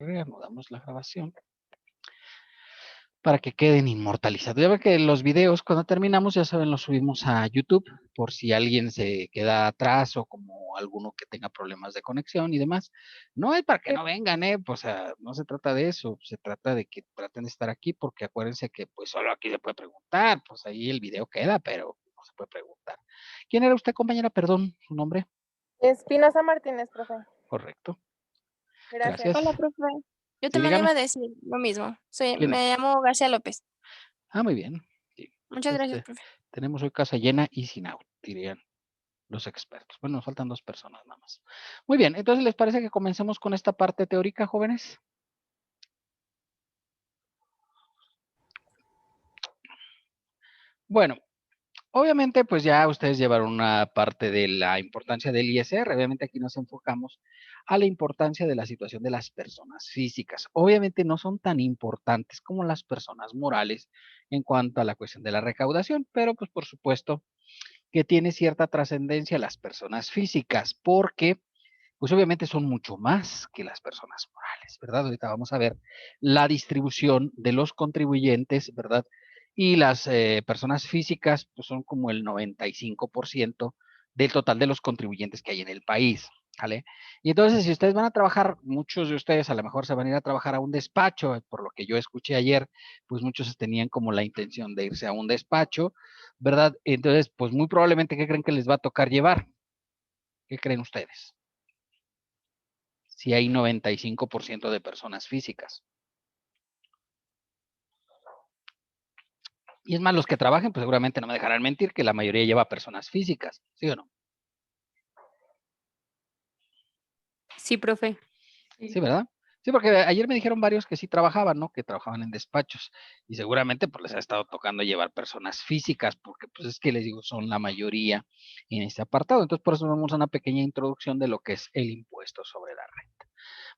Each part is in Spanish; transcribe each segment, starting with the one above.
reanudamos la grabación para que queden inmortalizados. Ya ven que los videos cuando terminamos, ya saben, los subimos a YouTube por si alguien se queda atrás o como alguno que tenga problemas de conexión y demás. No es para que no vengan, pues no se trata de eso, se trata de que traten de estar aquí porque acuérdense que pues solo aquí se puede preguntar, pues ahí el video queda, pero no se puede preguntar. ¿Quién era usted, compañera? Perdón, su nombre. Espinosa Martínez, profe. Correcto. Gracias. Gracias. Hola, profe. Yo Sí, también dígame. iba a decir lo mismo. ¿Quién Me es? llamo García López. Ah, muy bien. Sí. Muchas gracias, Este, profe. tenemos hoy casa llena y sin out, dirían los expertos. Bueno, nos faltan 2 personas nada más. Muy bien, entonces, ¿les parece que comencemos con esta parte teórica, jóvenes? Bueno, obviamente, pues ya ustedes llevaron una parte de la importancia del ISR. Obviamente aquí nos enfocamos a la importancia de la situación de las personas físicas. Obviamente no son tan importantes como las personas morales en cuanto a la cuestión de la recaudación, pero pues por supuesto que tiene cierta trascendencia las personas físicas, porque pues obviamente son mucho más que las personas morales, ¿verdad? Ahorita vamos a ver la distribución de los contribuyentes, ¿verdad? Y las personas físicas pues son como el 95% del total de los contribuyentes que hay en el país, ¿vale? Y entonces, si ustedes van a trabajar, muchos de ustedes a lo mejor se van a ir a trabajar a un despacho, por lo que yo escuché ayer, pues muchos tenían como la intención de irse a un despacho, ¿verdad? Entonces, pues muy probablemente, ¿qué creen que les va a tocar llevar? ¿Qué creen ustedes? Si hay 95% de personas físicas. Y es más, los que trabajen, pues seguramente no me dejarán mentir que la mayoría lleva personas físicas, ¿sí o no? Sí, profe. Sí, ¿verdad? Sí, porque ayer me dijeron varios que sí trabajaban, ¿no? Que trabajaban en despachos y seguramente pues les ha estado tocando llevar personas físicas porque pues es que les digo, son la mayoría en este apartado. Entonces por eso vamos a una pequeña introducción de lo que es el impuesto sobre la renta.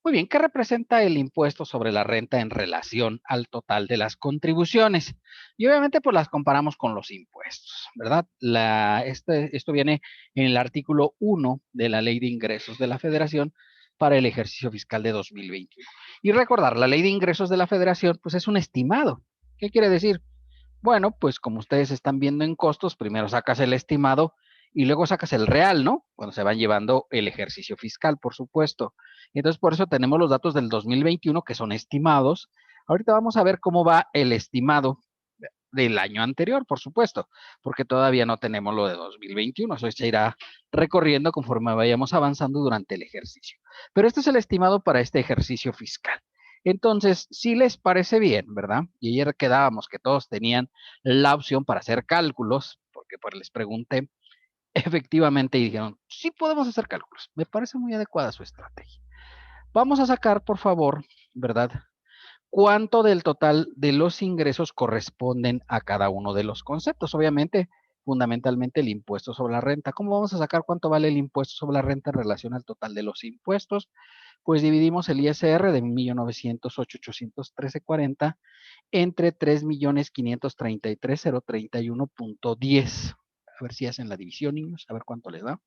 Muy bien, ¿qué representa el impuesto sobre la renta en relación al total de las contribuciones? Y obviamente pues las comparamos con los impuestos, ¿verdad? Esto viene en el artículo 1 de la Ley de Ingresos de la Federación para el ejercicio fiscal de 2021. Y recordar, la Ley de Ingresos de la Federación pues es un estimado. ¿Qué quiere decir? Bueno, pues como ustedes están viendo en costos, primero sacas el estimado y luego sacas el real, ¿no? Cuando se van llevando el ejercicio fiscal, por supuesto. Entonces, por eso tenemos los datos del 2021 que son estimados. Ahorita vamos a ver cómo va el estimado del año anterior, por supuesto, porque todavía no tenemos lo de 2021. Eso se irá recorriendo conforme vayamos avanzando durante el ejercicio. Pero este es el estimado para este ejercicio fiscal. Entonces, si les parece bien, ¿verdad? Y ayer quedábamos que todos tenían la opción para hacer cálculos, porque pues les pregunté efectivamente y dijeron, sí podemos hacer cálculos. Me parece muy adecuada su estrategia. Vamos a sacar, por favor, ¿verdad? ¿Cuánto del total de los ingresos corresponden a cada uno de los conceptos? Obviamente, fundamentalmente el impuesto sobre la renta. ¿Cómo vamos a sacar cuánto vale el impuesto sobre la renta en relación al total de los impuestos? Pues dividimos el ISR de 1.908.813.40 entre 3.533.031.10. A ver si hacen la división, niños, a ver cuánto les da.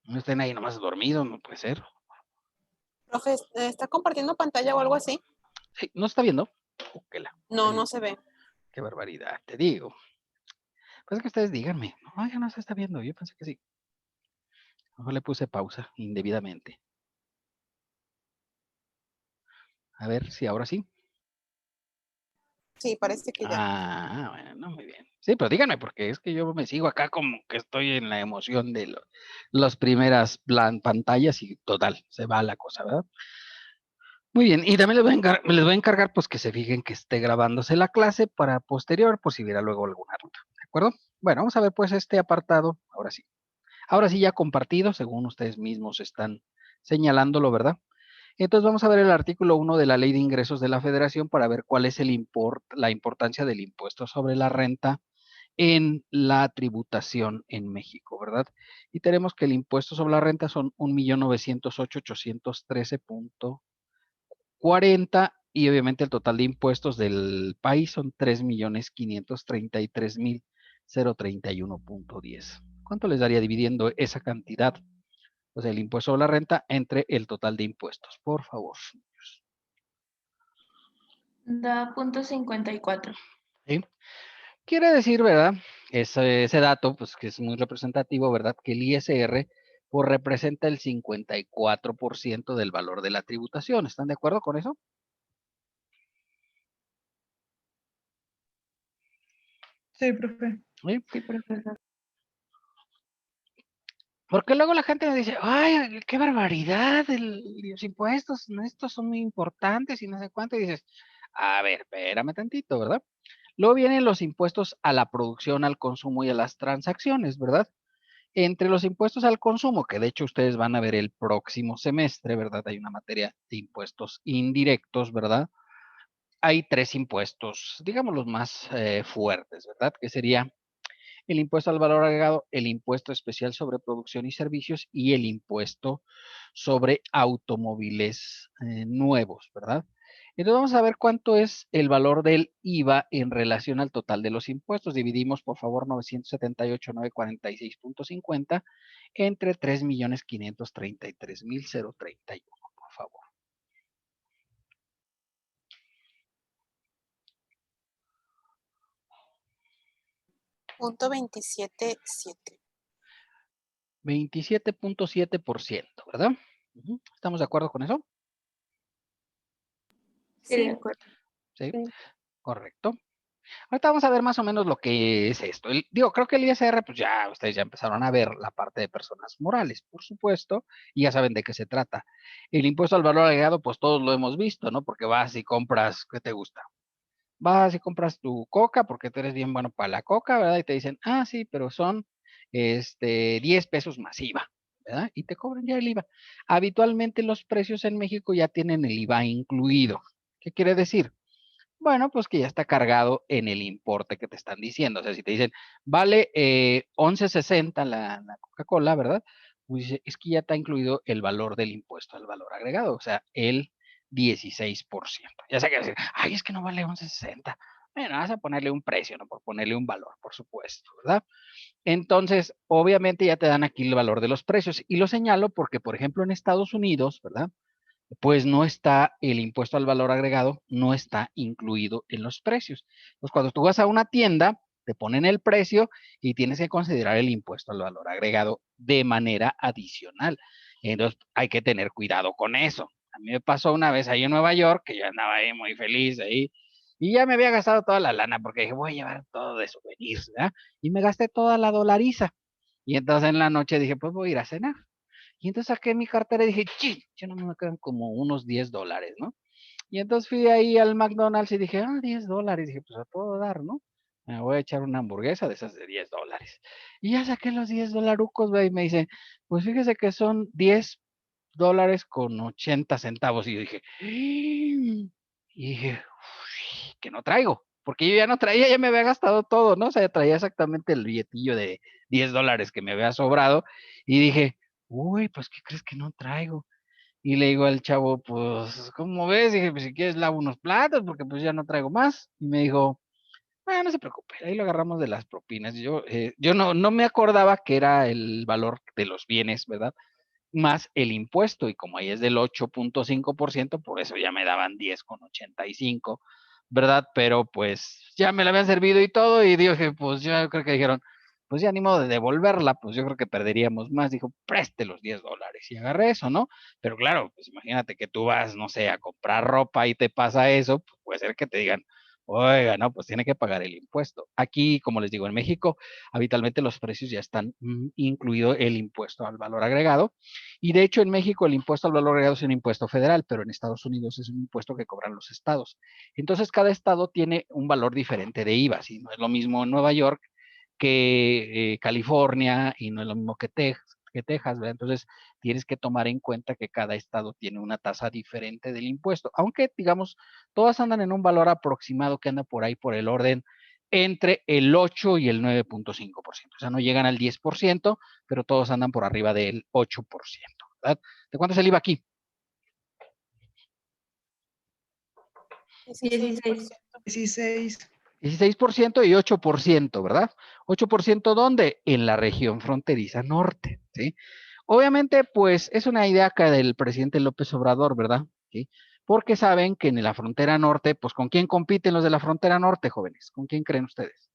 No estén ahí nomás dormidos, no puede ser. Profe, ¿está compartiendo pantalla o algo así? Sí, ¿no está viendo? No, no se ve. Qué barbaridad, te digo. Pues es que ustedes díganme. No, ya no se está viendo. Yo pensé que sí. Mejor le puse pausa indebidamente. A ver si ahora sí. Sí, parece que ya. Ah, bueno, muy bien. Sí, pero díganme, porque es que yo me sigo acá como que estoy en la emoción de las primeras pantallas y total, se va la cosa, ¿verdad? Muy bien, y también les voy a encargar pues que se fijen que esté grabándose la clase para posterior, por si hubiera luego alguna duda, ¿de acuerdo? Bueno, vamos a ver pues este apartado, ahora sí. Ahora sí ya compartido, según ustedes mismos están señalándolo, ¿verdad? Entonces vamos a ver el artículo 1 de la Ley de Ingresos de la Federación para ver cuál es la importancia del impuesto sobre la renta en la tributación en México, ¿verdad? Y tenemos que el impuesto sobre la renta son 1.908.813.40 y obviamente el total de impuestos del país son 3.533.031.10. ¿Cuánto les daría dividiendo esa cantidad? O sea, el impuesto a la renta entre el total de impuestos, por favor. Da .54. ¿Sí? Quiere decir, ¿verdad? Ese dato, pues que es muy representativo, ¿verdad? Que el ISR pues, representa el 54% del valor de la tributación. ¿Están de acuerdo con eso? Sí, profe. ¿Sí? Sí, profesor. Porque luego la gente me dice, ay, qué barbaridad, los impuestos, estos son muy importantes y no sé cuánto. Y dices, a ver, espérame tantito, ¿verdad? Luego vienen los impuestos a la producción, al consumo y a las transacciones, ¿verdad? Entre los impuestos al consumo, que de hecho ustedes van a ver el próximo semestre, ¿verdad? Hay una materia de impuestos indirectos, ¿verdad? Hay 3 impuestos, digamos los más fuertes, ¿verdad? Que sería el impuesto al valor agregado, el impuesto especial sobre producción y servicios y el impuesto sobre automóviles nuevos, ¿verdad? Entonces vamos a ver cuánto es el valor del IVA en relación al total de los impuestos. Dividimos, por favor, 978.946.50 entre 3.533.031, por favor. Punto 27.7. 27.7%, ¿verdad? ¿Estamos de acuerdo con eso? Sí, de Sí. acuerdo. Sí, Sí. correcto. Ahorita vamos a ver más o menos lo que es esto. Creo que el ISR, pues ya ustedes ya empezaron a ver la parte de personas morales, por supuesto, y ya saben de qué se trata. El impuesto al valor agregado, pues todos lo hemos visto, ¿no? Porque vas y compras, ¿qué te gusta? Vas y compras tu coca porque tú eres bien bueno para la coca, ¿verdad? Y te dicen, ah, sí, pero son 10 pesos más IVA, ¿verdad? Y te cobran ya el IVA. Habitualmente los precios en México ya tienen el IVA incluido. ¿Qué quiere decir? Bueno, pues que ya está cargado en el importe que te están diciendo. O sea, si te dicen, vale 11.60 la Coca-Cola, ¿verdad? Pues es que ya está incluido el valor del impuesto al valor agregado, o sea, el 16%. Ya sé que decir, ay, es que no vale 11.60. Bueno, vas a ponerle un precio, no por ponerle un valor, por supuesto, ¿verdad? Entonces, obviamente ya te dan aquí el valor de los precios. Y lo señalo porque, por ejemplo, en Estados Unidos, ¿verdad? Pues no está el impuesto al valor agregado, no está incluido en los precios. Pues cuando tú vas a una tienda, te ponen el precio y tienes que considerar el impuesto al valor agregado de manera adicional. Entonces hay que tener cuidado con eso. A mí me pasó una vez ahí en Nueva York, que yo andaba ahí muy feliz ahí, y ya me había gastado toda la lana porque dije, voy a llevar todo de souvenirs, ¿verdad? Y me gasté toda la dolariza. Y entonces en la noche dije, pues voy a ir a cenar. Y entonces saqué mi cartera y dije, ¡chin! Ya no me quedan como unos $10, ¿no? Y entonces fui ahí al McDonald's y dije, ah, $10. Dije, pues a todo dar, ¿no? Me voy a echar una hamburguesa de esas de $10. Y ya saqué los $10, güey, y me dice, pues fíjese que son $10 con 80 centavos. Y yo dije, y dije, "Uy, que no traigo. Porque yo ya no traía, ya me había gastado todo, ¿no? O sea, traía exactamente el billetillo de $10 que me había sobrado. Y dije, uy, pues, ¿qué crees que no traigo? Y le digo al chavo, pues, ¿cómo ves? Dije, pues, si quieres lavo unos platos, porque pues ya no traigo más. Y me dijo, ah, no se preocupe, ahí lo agarramos de las propinas. Yo no me acordaba que era el valor de los bienes, ¿verdad? Más el impuesto, y como ahí es del 8.5%, por eso ya me daban 10,85, ¿verdad? Pero pues ya me la habían servido y todo, y dije, pues yo creo que dijeron, pues ya ni modo de devolverla, pues yo creo que perderíamos más. Dijo, preste los $10, y agarré eso, ¿no? Pero claro, pues imagínate que tú vas, no sé, a comprar ropa y te pasa eso, pues puede ser que te digan, oiga, no, pues tiene que pagar el impuesto. Aquí, como les digo, en México, habitualmente los precios ya están incluido el impuesto al valor agregado. Y de hecho en México el impuesto al valor agregado es un impuesto federal, pero en Estados Unidos es un impuesto que cobran los estados. Entonces cada estado tiene un valor diferente de IVA. ¿Sí? No es lo mismo en Nueva York que California, y no es lo mismo que Texas, ¿verdad? Entonces tienes que tomar en cuenta que cada estado tiene una tasa diferente del impuesto, aunque digamos, todas andan en un valor aproximado que anda por ahí por el orden entre el 8 y el 9.5%. O sea, no llegan al 10%, pero todos andan por arriba del 8%, ¿verdad? ¿De cuánto es el IVA aquí? 16%. 16. 16% y 8%, ¿verdad? 8% ¿dónde? En la región fronteriza norte, ¿sí? Obviamente, pues es una idea acá del presidente López Obrador, ¿verdad? ¿Sí? Porque saben que en la frontera norte, pues ¿con quién compiten los de la frontera norte, jóvenes? ¿Con quién creen ustedes?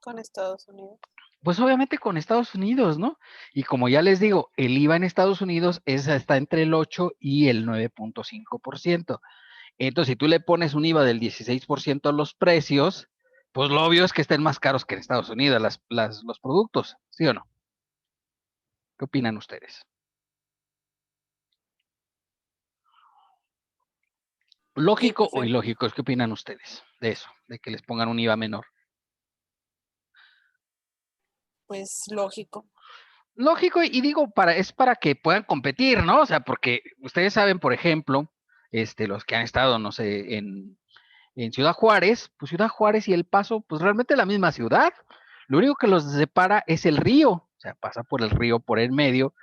Con Estados Unidos. Pues obviamente con Estados Unidos, ¿no? Y como ya les digo, el IVA en Estados Unidos está entre el 8 y el 9.5%. Entonces, si tú le pones un IVA del 16% a los precios, pues lo obvio es que estén más caros que en Estados Unidos los productos, ¿sí o no? ¿Qué opinan ustedes? ¿Lógico o profe. ilógico? ¿Qué opinan ustedes de eso? De que les pongan un IVA menor. Pues lógico. Lógico, y digo, es para que puedan competir, ¿no? O sea, porque ustedes saben, por ejemplo, los que han estado, no sé, en Ciudad Juárez, pues Ciudad Juárez y El Paso, pues realmente la misma ciudad. Lo único que los separa es el río, o sea, pasa por el río por el medio,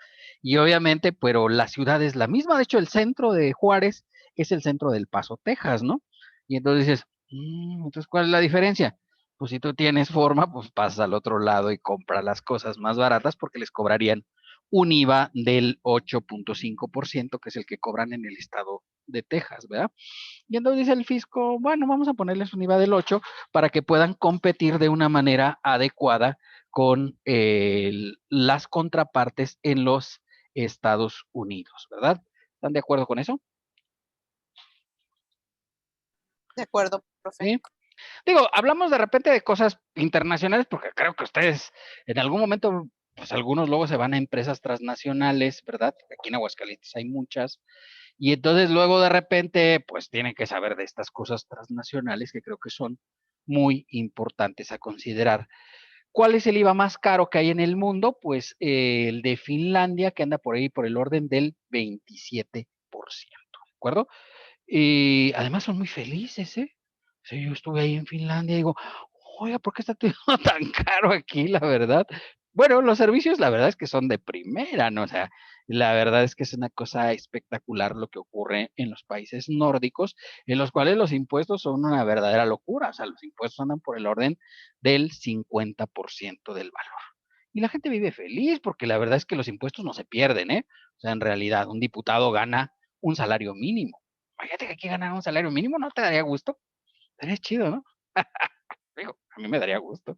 y obviamente, pero la ciudad es la misma. De hecho, el centro de Juárez es el centro del Paso, Texas, ¿no? Y entonces dices, entonces, ¿cuál es la diferencia? Pues si tú tienes forma, pues pasas al otro lado y compras las cosas más baratas porque les cobrarían un IVA del 8.5%, que es el que cobran en el estado de Texas, ¿verdad? Y entonces dice el fisco, bueno, vamos a ponerles un IVA del 8 para que puedan competir de una manera adecuada con las contrapartes en los Estados Unidos, ¿verdad? ¿Están de acuerdo con eso? De acuerdo, profe. Sí. Digo, hablamos de repente de cosas internacionales porque creo que ustedes en algún momento, pues algunos luego se van a empresas transnacionales, ¿verdad? Aquí en Aguascalientes hay muchas. Y entonces luego de repente, pues tienen que saber de estas cosas transnacionales que creo que son muy importantes a considerar. ¿Cuál es el IVA más caro que hay en el mundo? Pues el de Finlandia, que anda por ahí por el orden del 27%, ¿de acuerdo? Y además son muy felices, ¿eh? O sea, yo estuve ahí en Finlandia y digo, oiga, ¿por qué está todo tan caro aquí, la verdad? Bueno, los servicios, la verdad es que son de primera, ¿no? O sea, la verdad es que es una cosa espectacular lo que ocurre en los países nórdicos, en los cuales los impuestos son una verdadera locura. O sea, los impuestos andan por el orden del 50% del valor. Y la gente vive feliz porque la verdad es que los impuestos no se pierden, ¿eh? O sea, en realidad, un diputado gana un salario mínimo. Imagínate que aquí ganan un salario mínimo, ¿no te daría gusto? Estaría chido, ¿no? Digo, a mí me daría gusto.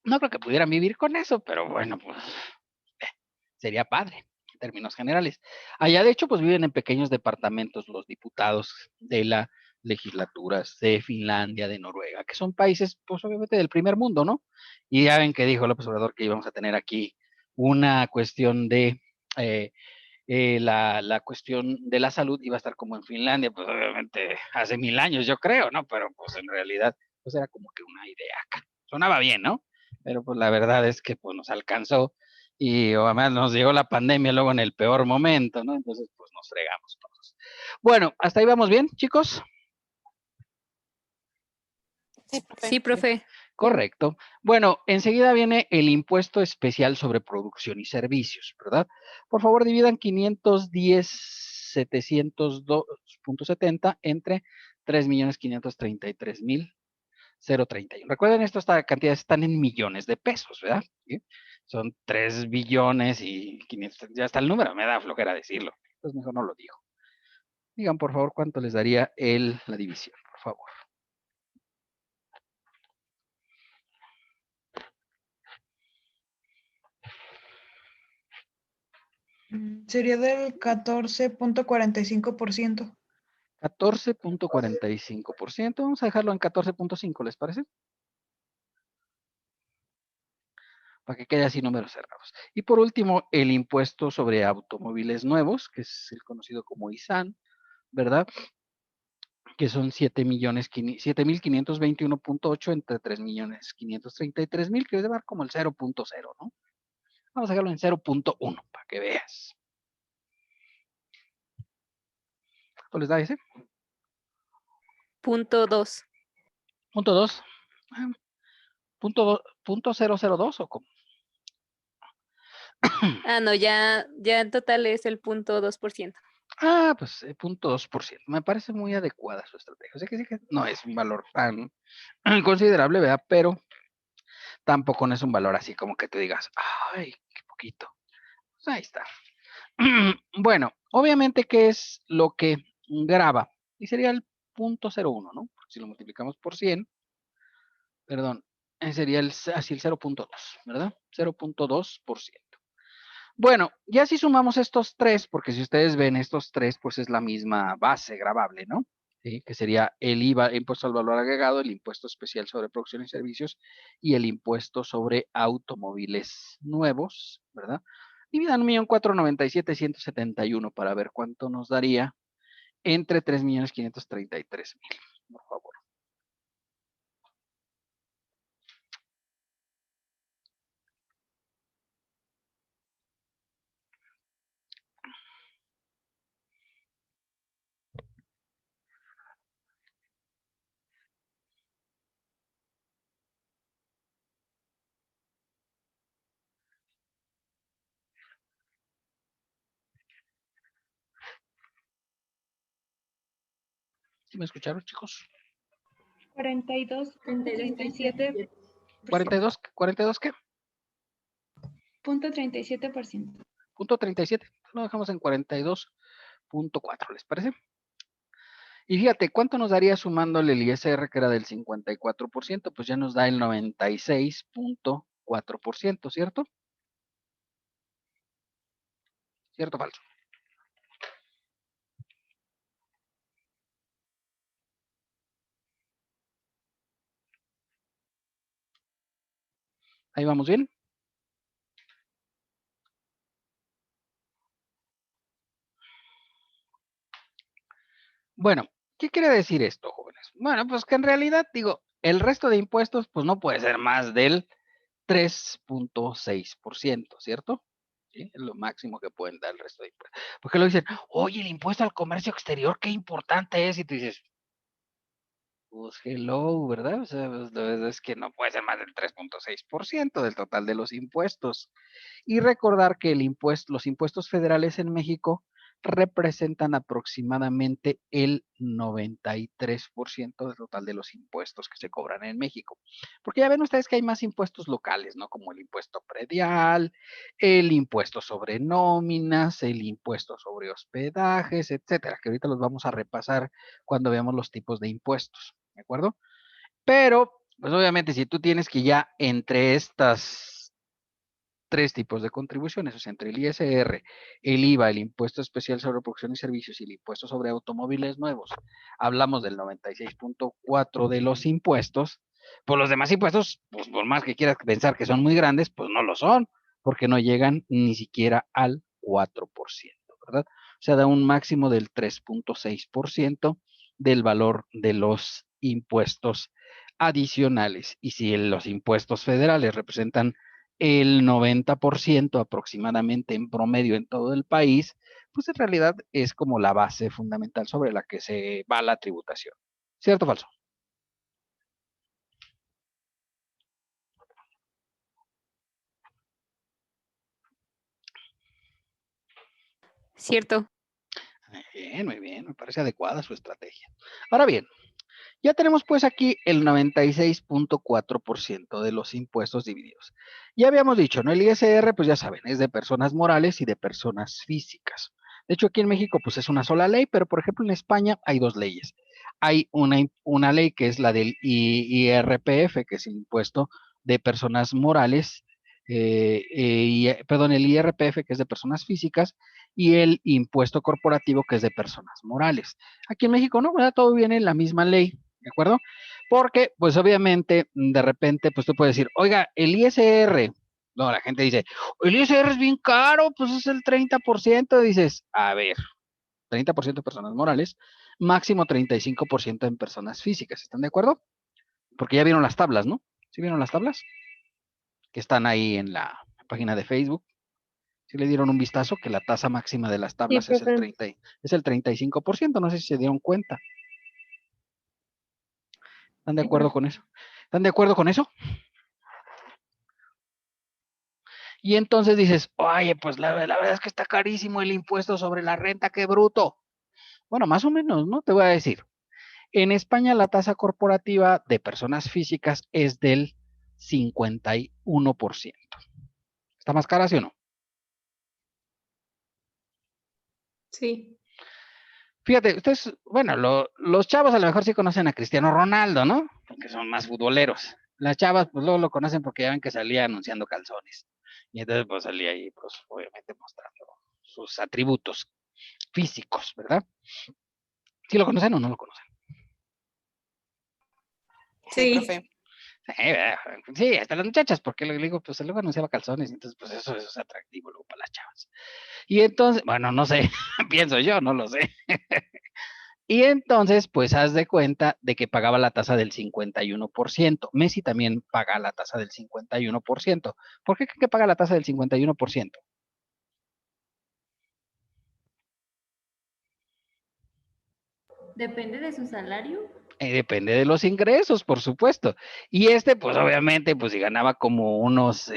No creo que pudieran vivir con eso, pero bueno, pues sería padre en términos generales. Allá, de hecho, pues viven en pequeños departamentos los diputados de la legislaturas de Finlandia, de Noruega, que son países, pues obviamente del primer mundo, ¿no? Y ya ven que dijo López Obrador que íbamos a tener aquí una cuestión de la cuestión de la salud iba a estar como en Finlandia, pues obviamente hace 1000 años, yo creo, ¿no? Pero pues en realidad, pues era como que una idea acá. Sonaba bien, ¿no? Pero pues la verdad es que pues nos alcanzó y además nos llegó la pandemia luego en el peor momento, ¿no? Entonces pues nos fregamos todos. Bueno, hasta ahí vamos bien, chicos. Sí, profe. Sí, profe. Correcto. Bueno, enseguida viene el impuesto especial sobre producción y servicios, ¿verdad? Por favor, dividan 510,702.70 entre 3,533,031. Recuerden, estas cantidades están en millones de pesos, ¿verdad? ¿Sí? Son 3 billones y 500, ya está el número, me da flojera decirlo. Entonces mejor no lo digo. Digan, por favor, cuánto les daría la división, por favor. Sería del 14.45%. 14.45%. Vamos a dejarlo en 14.5, ¿les parece? Para que quede así números cerrados. Y por último, el impuesto sobre automóviles nuevos, que es el conocido como ISAN, ¿verdad? Que son 7,521.8 entre 3,533,000, que debe dar como el 0.0, ¿no? Vamos a dejarlo en 0.1 para que veas. ¿Cuánto les da ese? Punto 2. Punto 2. Punto 002 o cómo. Ah, no, ya en total es el 0.2%. Pues 0.2%. Me parece muy adecuada su estrategia. O sea que sí que no es un valor tan considerable, ¿verdad? Pero tampoco no es un valor así como que te digas, ay, qué poquito. Pues ahí está. Bueno, obviamente, ¿qué es lo que graba? Y sería el 0.01, ¿no? Porque si lo multiplicamos por 100, perdón, sería así el 0.2, ¿verdad? 0.2%. Bueno, ya si sumamos estos tres, porque si ustedes ven estos tres, pues es la misma base gravable, ¿no? ¿Sí? Que sería el IVA, impuesto al valor agregado, el impuesto especial sobre producción y servicios y el impuesto sobre automóviles nuevos, ¿verdad? Dividan 1.497.171 para ver cuánto nos daría entre 3.533.000, por favor. ¿Sí me escucharon, chicos? 42.37%. 42 ¿qué? .37%. Punto 37. Lo dejamos en 42.4, ¿les parece? Y fíjate, ¿cuánto nos daría sumándole el ISR que era del 54%? Pues ya nos da el 96.4%, ¿cierto? ¿Cierto o falso? Ahí vamos bien. Bueno, ¿qué quiere decir esto, jóvenes? Bueno, pues que en realidad, digo, el resto de impuestos, pues no puede ser más del 3.6%, ¿cierto? ¿Sí? Es lo máximo que pueden dar el resto de impuestos. Porque lo dicen, oye, el impuesto al comercio exterior, qué importante es. Y tú dices, pues hello, ¿verdad? O sea, pues, es que no puede ser más del 3.6% del total de los impuestos. Y recordar que los impuestos federales en México representan aproximadamente el 93% del total de los impuestos que se cobran en México. Porque ya ven ustedes que hay más impuestos locales, ¿no? Como el impuesto predial, el impuesto sobre nóminas, el impuesto sobre hospedajes, etcétera, que ahorita los vamos a repasar cuando veamos los tipos de impuestos, ¿de acuerdo? Pero, pues obviamente, si tú tienes que ya entre estas tres tipos de contribuciones, o sea, entre el ISR, el IVA, el impuesto especial sobre producción y servicios y el impuesto sobre automóviles nuevos, hablamos del 96.4 de los impuestos, pues los demás impuestos, pues por más que quieras pensar que son muy grandes, pues no lo son, porque no llegan ni siquiera al 4%, ¿verdad? O sea, da un máximo del 3.6% del valor de los impuestos adicionales. Y si los impuestos federales representan el 90% aproximadamente en promedio en todo el país, pues en realidad es como la base fundamental sobre la que se va la tributación. ¿Cierto o falso? Cierto. Muy bien, me parece adecuada su estrategia. Ahora bien, ya tenemos pues aquí el 96.4% de los impuestos divididos. Ya habíamos dicho, ¿no? El ISR, pues ya saben, es de personas morales y de personas físicas. De hecho, aquí en México, pues es una sola ley, pero por ejemplo en España hay dos leyes. Hay una ley que es la del IRPF, que es el impuesto de personas morales, perdón, el IRPF, que es de personas físicas, y el impuesto corporativo, que es de personas morales. Aquí en México, no, ¿verdad? Todo viene en la misma ley. ¿De acuerdo? Porque, pues obviamente, de repente, pues tú puedes decir, oiga, el ISR, no, la gente dice, el ISR es bien caro, pues es el 30%, dices, a ver, 30% de personas morales, máximo 35% en personas físicas, ¿están de acuerdo? Porque ya vieron las tablas, ¿no? ¿Sí vieron las tablas? Que están ahí en la página de Facebook. ¿Sí le dieron un vistazo? Que la tasa máxima de las tablas es el 35%, no sé si se dieron cuenta. ¿Están de acuerdo con eso? ¿Están de acuerdo con eso? Y entonces dices, oye, pues la verdad es que está carísimo el impuesto sobre la renta, qué bruto. Bueno, más o menos, ¿no? Te voy a decir. En España la tasa corporativa de personas físicas es del 51%. ¿Está más cara, sí o no? Sí. Fíjate, ustedes, bueno, los chavos a lo mejor sí conocen a Cristiano Ronaldo, ¿no? Porque son más futboleros. Las chavas, pues luego lo conocen porque ya ven que salía anunciando calzones. Y entonces, pues salía ahí, pues obviamente mostrando sus atributos físicos, ¿verdad? ¿Sí lo conocen o no lo conocen? Sí, Sí. profe. Sí, hasta las muchachas, porque le digo, pues luego anunciaba calzones, entonces pues eso es atractivo luego para las chavas. Y entonces, bueno, no sé, pienso yo, no lo sé. Y entonces, pues haz de cuenta de que pagaba la tasa del 51%. Messi también paga la tasa del 51%. ¿Por qué creen que paga la tasa del 51%? Depende de su salario. Depende de los ingresos, por supuesto. Y pues obviamente, pues si ganaba como unos,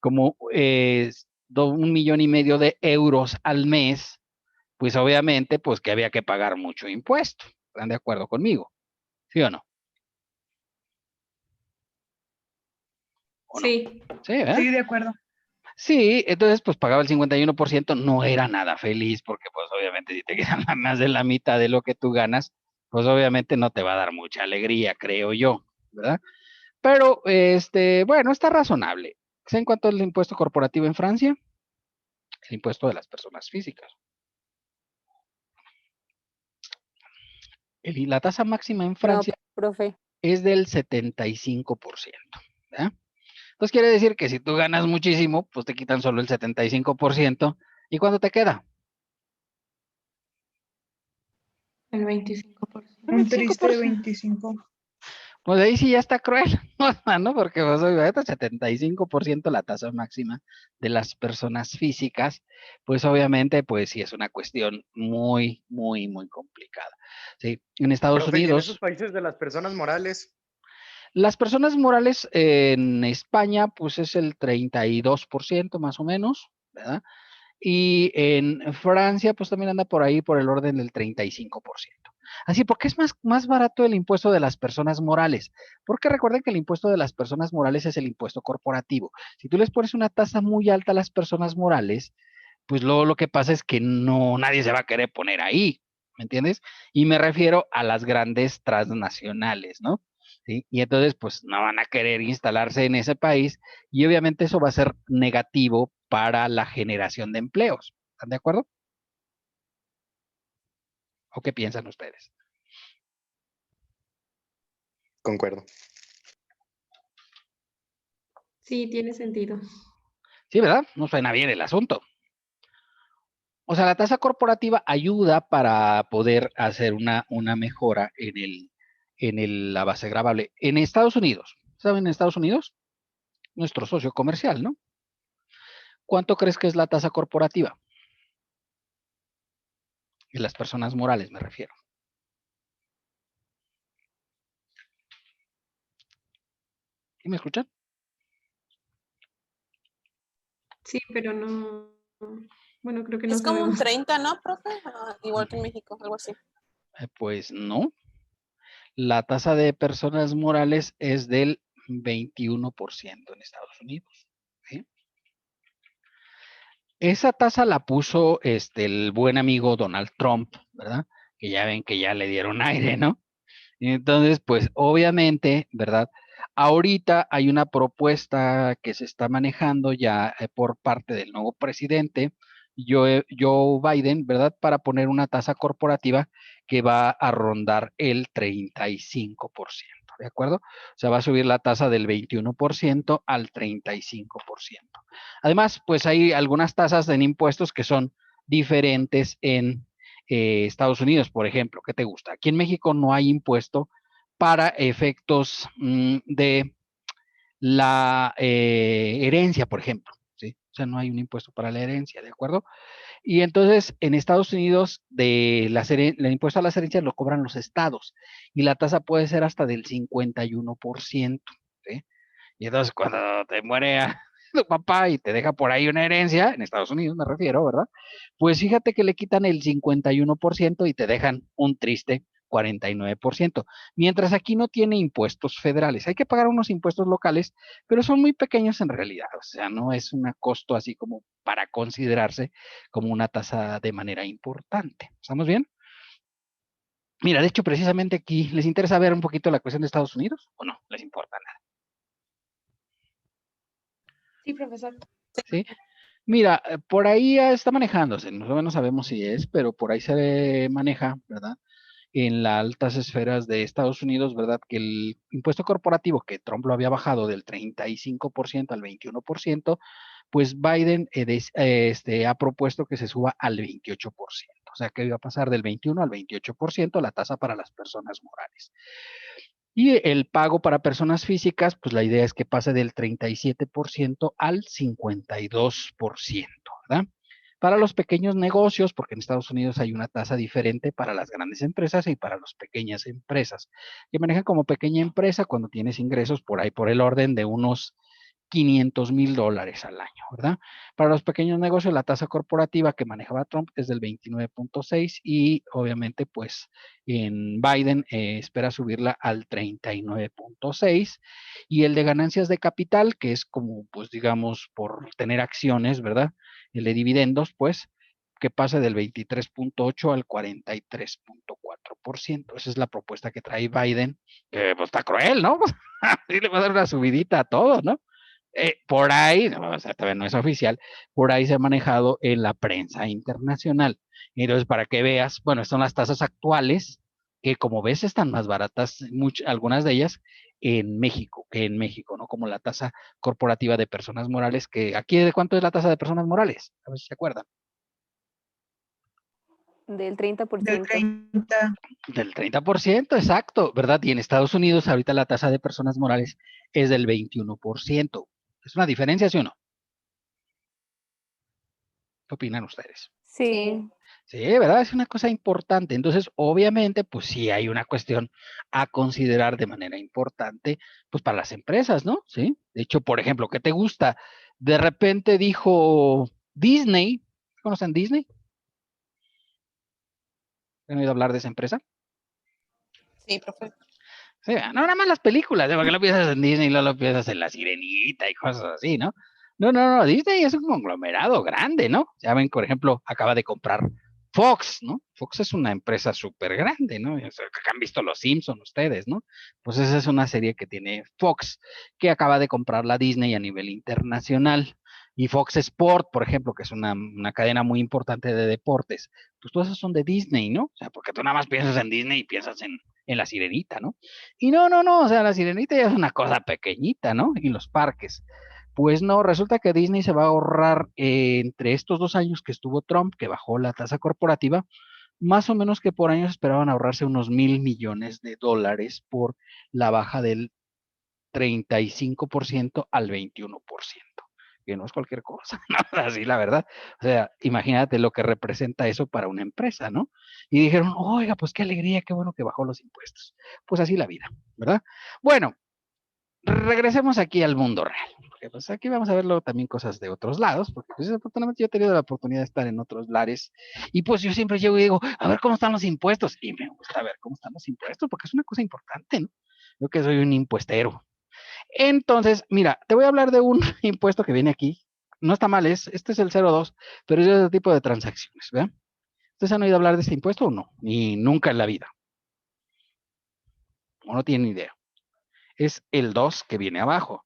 como 1,5 millones de euros al mes, pues obviamente, pues que había que pagar mucho impuesto. ¿Están de acuerdo conmigo? ¿Sí o no? ¿O no? Sí. Sí, ¿verdad? Sí, de acuerdo. Sí, entonces pues pagaba el 51%, no era nada feliz porque pues obviamente si te quedan más de la mitad de lo que tú ganas, pues obviamente no te va a dar mucha alegría, creo yo, ¿verdad? Pero bueno, está razonable. ¿Saben cuánto es el impuesto corporativo en Francia? El impuesto de las personas físicas. La tasa máxima en No, Francia profe. es del 75%, ¿verdad? Entonces quiere decir que si tú ganas muchísimo, pues te quitan solo el 75%. ¿Y cuánto te queda? El 25%. Un triste 25%. 25. Pues ahí sí ya está cruel, ¿no? Porque pues, obviamente 75% la tasa máxima de las personas físicas, pues obviamente, pues sí es una cuestión muy, muy, muy complicada. Sí, en Estados Profe, y en esos Unidos, países de las personas morales, las personas morales en España, pues es el 32% más o menos, ¿verdad? Y en Francia, pues también anda por ahí por el orden del 35%. Así, ¿por qué es más barato el impuesto de las personas morales? Porque recuerden que el impuesto de las personas morales es el impuesto corporativo. Si tú les pones una tasa muy alta a las personas morales, pues luego lo que pasa es que nadie se va a querer poner ahí, ¿me entiendes? Y me refiero a las grandes transnacionales, ¿no? ¿Sí? Y entonces, pues no van a querer instalarse en ese país y obviamente eso va a ser negativo para la generación de empleos. ¿Están de acuerdo? ¿O qué piensan ustedes? concuerdo. Sí, tiene sentido. Sí, ¿verdad? No suena bien el asunto. O sea, la tasa corporativa ayuda para poder hacer una mejora en la base gravable. En Estados Unidos, ¿saben? En Estados Unidos, nuestro socio comercial, ¿no? ¿Cuánto crees que es la tasa corporativa? En las personas morales, me refiero. ¿Sí me escuchan? Sí, pero no. Bueno, creo que no Es como un sabemos. 30, ¿no, profe? Igual que en México, algo así. Pues no. La tasa de personas morales es del 21% en Estados Unidos. ¿Sí? Esa tasa la puso el buen amigo Donald Trump, ¿verdad? Que ya ven que ya le dieron aire, ¿no? Entonces, pues obviamente, ¿verdad? Ahorita hay una propuesta que se está manejando ya por parte del nuevo presidente, Joe Biden, ¿verdad? Para poner una tasa corporativa que va a rondar el 35%, ¿de acuerdo? O sea, va a subir la tasa del 21% al 35%. Además, pues hay algunas tasas en impuestos que son diferentes en Estados Unidos, por ejemplo. ¿Qué te gusta? Aquí en México no hay impuesto para efectos de la herencia, por ejemplo. ¿Sí? O sea, no hay un impuesto para la herencia, ¿de acuerdo? Y entonces en Estados Unidos el impuesto a las herencias lo cobran los estados y la tasa puede ser hasta del 51%. ¿Sí? Y entonces cuando te muere tu papá y te deja por ahí una herencia, en Estados Unidos me refiero, ¿verdad? Pues fíjate que le quitan el 51% y te dejan un triste 49%, mientras aquí no tiene impuestos federales. Hay que pagar unos impuestos locales, pero son muy pequeños en realidad, o sea, no es un costo así como para considerarse como una tasa de manera importante. ¿Estamos bien? Mira, de hecho, precisamente aquí, ¿les interesa ver un poquito la cuestión de Estados Unidos o no? ¿Les importa nada? Sí, profesor. ¿Sí? Mira, por ahí ya está manejándose, no sabemos si es, pero por ahí se maneja, ¿verdad? En las altas esferas de Estados Unidos, ¿verdad? Que el impuesto corporativo que Trump lo había bajado del 35% al 21%, pues Biden ha propuesto que se suba al 28%. O sea, que iba a pasar del 21 al 28% la tasa para las personas morales. Y el pago para personas físicas, pues la idea es que pase del 37% al 52%, ¿verdad? Para los pequeños negocios, porque en Estados Unidos hay una tasa diferente para las grandes empresas y para las pequeñas empresas, que manejan como pequeña empresa cuando tienes ingresos por ahí por el orden de unos $500,000 al año, ¿verdad? Para los pequeños negocios, la tasa corporativa que manejaba Trump es del 29.6 y obviamente pues en Biden espera subirla al 39.6 y el de ganancias de capital, que es como pues digamos por tener acciones, ¿verdad? El de dividendos, pues que pase del 23.8 al 43.4%. Esa es la propuesta que trae Biden, que pues está cruel, ¿no? Sí le va a dar una subidita a todos, ¿no? Por ahí, no, o sea, todavía no es oficial, por ahí se ha manejado en la prensa internacional. Entonces, para que veas, bueno, son las tasas actuales, que como ves están más baratas, algunas de ellas que en México, ¿no? Como la tasa corporativa de personas morales, que aquí, ¿de cuánto es la tasa de personas morales? A ver si se acuerdan. Del Del 30%. 30. Del 30%, exacto, ¿verdad? Y en Estados Unidos ahorita la tasa de personas morales es del 21%. ¿Es una diferencia, sí o no? ¿Qué opinan ustedes? Sí. Sí, ¿verdad? Es una cosa importante. Entonces, obviamente, pues sí hay una cuestión a considerar de manera importante, pues para las empresas, ¿no? Sí. De hecho, por ejemplo, ¿qué te gusta? De repente dijo Disney, ¿conocen Disney? ¿Han oído hablar de esa empresa? Sí, profe. Sí, no, nada más las películas, ¿eh? Porque lo piensas en Disney, no lo piensas en La Sirenita y cosas así, ¿no? No, Disney es un conglomerado grande, ¿no? Ya ven, por ejemplo, acaba de comprar Fox, ¿no? Fox es una empresa súper grande, ¿no? O sea, que han visto Los Simpson ustedes, ¿no? Pues esa es una serie que tiene Fox, que acaba de comprar la Disney a nivel internacional. Y Fox Sport, por ejemplo, que es una cadena muy importante de deportes, pues todas esas son de Disney, ¿no? O sea, porque tú nada más piensas en Disney y piensas en La Sirenita, ¿no? Y no, o sea, La Sirenita ya es una cosa pequeñita, ¿no? Y los parques. Pues no, resulta que Disney se va a ahorrar entre estos 2 años que estuvo Trump, que bajó la tasa corporativa, más o menos que por años esperaban ahorrarse unos $1,000 millones por la baja del 35% al 21%, que no es cualquier cosa, ¿no? Así la verdad. O sea, imagínate lo que representa eso para una empresa, ¿no? Y dijeron, oiga, pues qué alegría, qué bueno que bajó los impuestos. Pues así la vida, ¿verdad? Bueno, regresemos aquí al mundo real, porque pues aquí vamos a verlo también cosas de otros lados, porque pues desafortunadamente yo he tenido la oportunidad de estar en otros lares y pues yo siempre llego y digo, a ver cómo están los impuestos y me gusta ver cómo están los impuestos porque es una cosa importante, ¿no? Yo que soy un impuestero. Entonces, mira, te voy a hablar de un impuesto que viene aquí. No está mal, este es el 02, pero es de otro tipo de transacciones, ¿verdad? ¿Ustedes han oído hablar de este impuesto o no? Ni nunca en la vida. O no tienen idea. Es el 2 que viene abajo.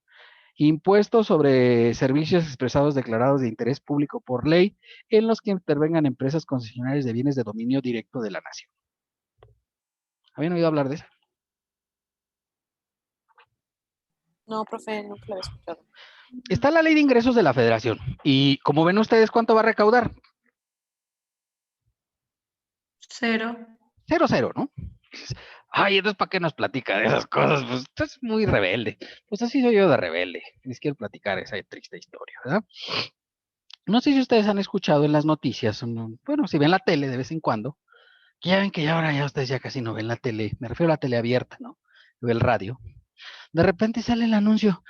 Impuestos sobre servicios expresados declarados de interés público por ley en los que intervengan empresas concesionarias de bienes de dominio directo de la nación. ¿Habían oído hablar de eso? No, profe, nunca lo había escuchado. Está la ley de ingresos de la federación y como ven ustedes, ¿cuánto va a recaudar? 0. 0, ¿no? Ay, entonces, ¿para qué nos platica de esas cosas? Pues usted es muy rebelde. Pues así soy yo de rebelde. Les quiero platicar esa triste historia, ¿verdad? No sé si ustedes han escuchado en las noticias, bueno, si ven la tele de vez en cuando, que ya ven que ya ahora ya ustedes ya casi no ven la tele, me refiero a la tele abierta, ¿no? O el radio. De repente sale el anuncio,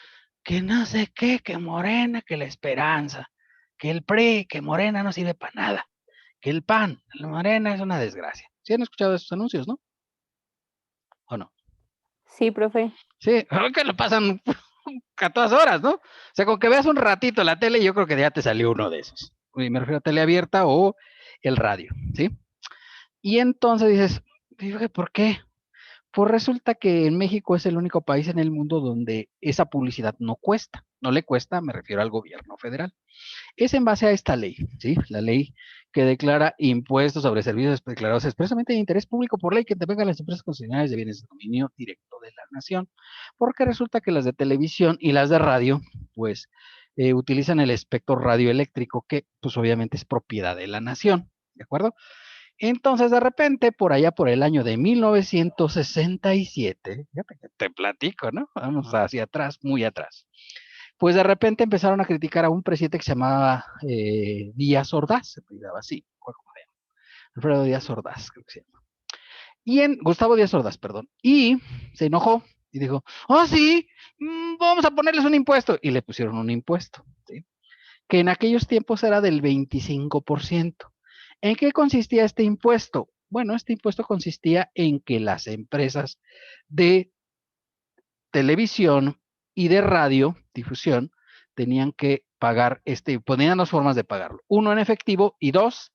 que no sé qué, que Morena, que la Esperanza, que el PRI, que Morena no sirve para nada, que el PAN, la Morena es una desgracia. ¿Sí han escuchado esos anuncios, no? ¿O no? Sí, profe. Sí, que lo pasan a todas horas, ¿no? O sea, con que veas un ratito la tele, yo creo que ya te salió uno de esos. Y me refiero a tele abierta o el radio, ¿sí? Y entonces dices, "Fíjate, ¿por qué? Pues resulta que en México es el único país en el mundo donde esa publicidad no cuesta. No le cuesta, me refiero al gobierno federal. Es en base a esta ley, ¿sí? La ley que declara impuestos sobre servicios declarados expresamente de interés público por ley que te vengan las empresas concesionarias de bienes de dominio directo de la nación. Porque resulta que las de televisión y las de radio, pues, utilizan el espectro radioeléctrico que, pues, obviamente es propiedad de la nación, ¿de acuerdo? Entonces, de repente, por allá por el año de 1967, fíjate que te platico, ¿no? Vamos hacia atrás, muy atrás. Pues de repente empezaron a criticar a un presidente que se llamaba Díaz Ordaz, se apellidaba así, Alfredo Díaz Ordaz, creo que se llama. Gustavo Díaz Ordaz, perdón. Y se enojó y dijo, oh sí, vamos a ponerles un impuesto. Y le pusieron un impuesto, ¿sí? Que en aquellos tiempos era del 25%. ¿En qué consistía este impuesto? Bueno, este impuesto consistía en que las empresas de televisión y de radiodifusión tenían que pagar ponían dos formas de pagarlo. Uno en efectivo y dos,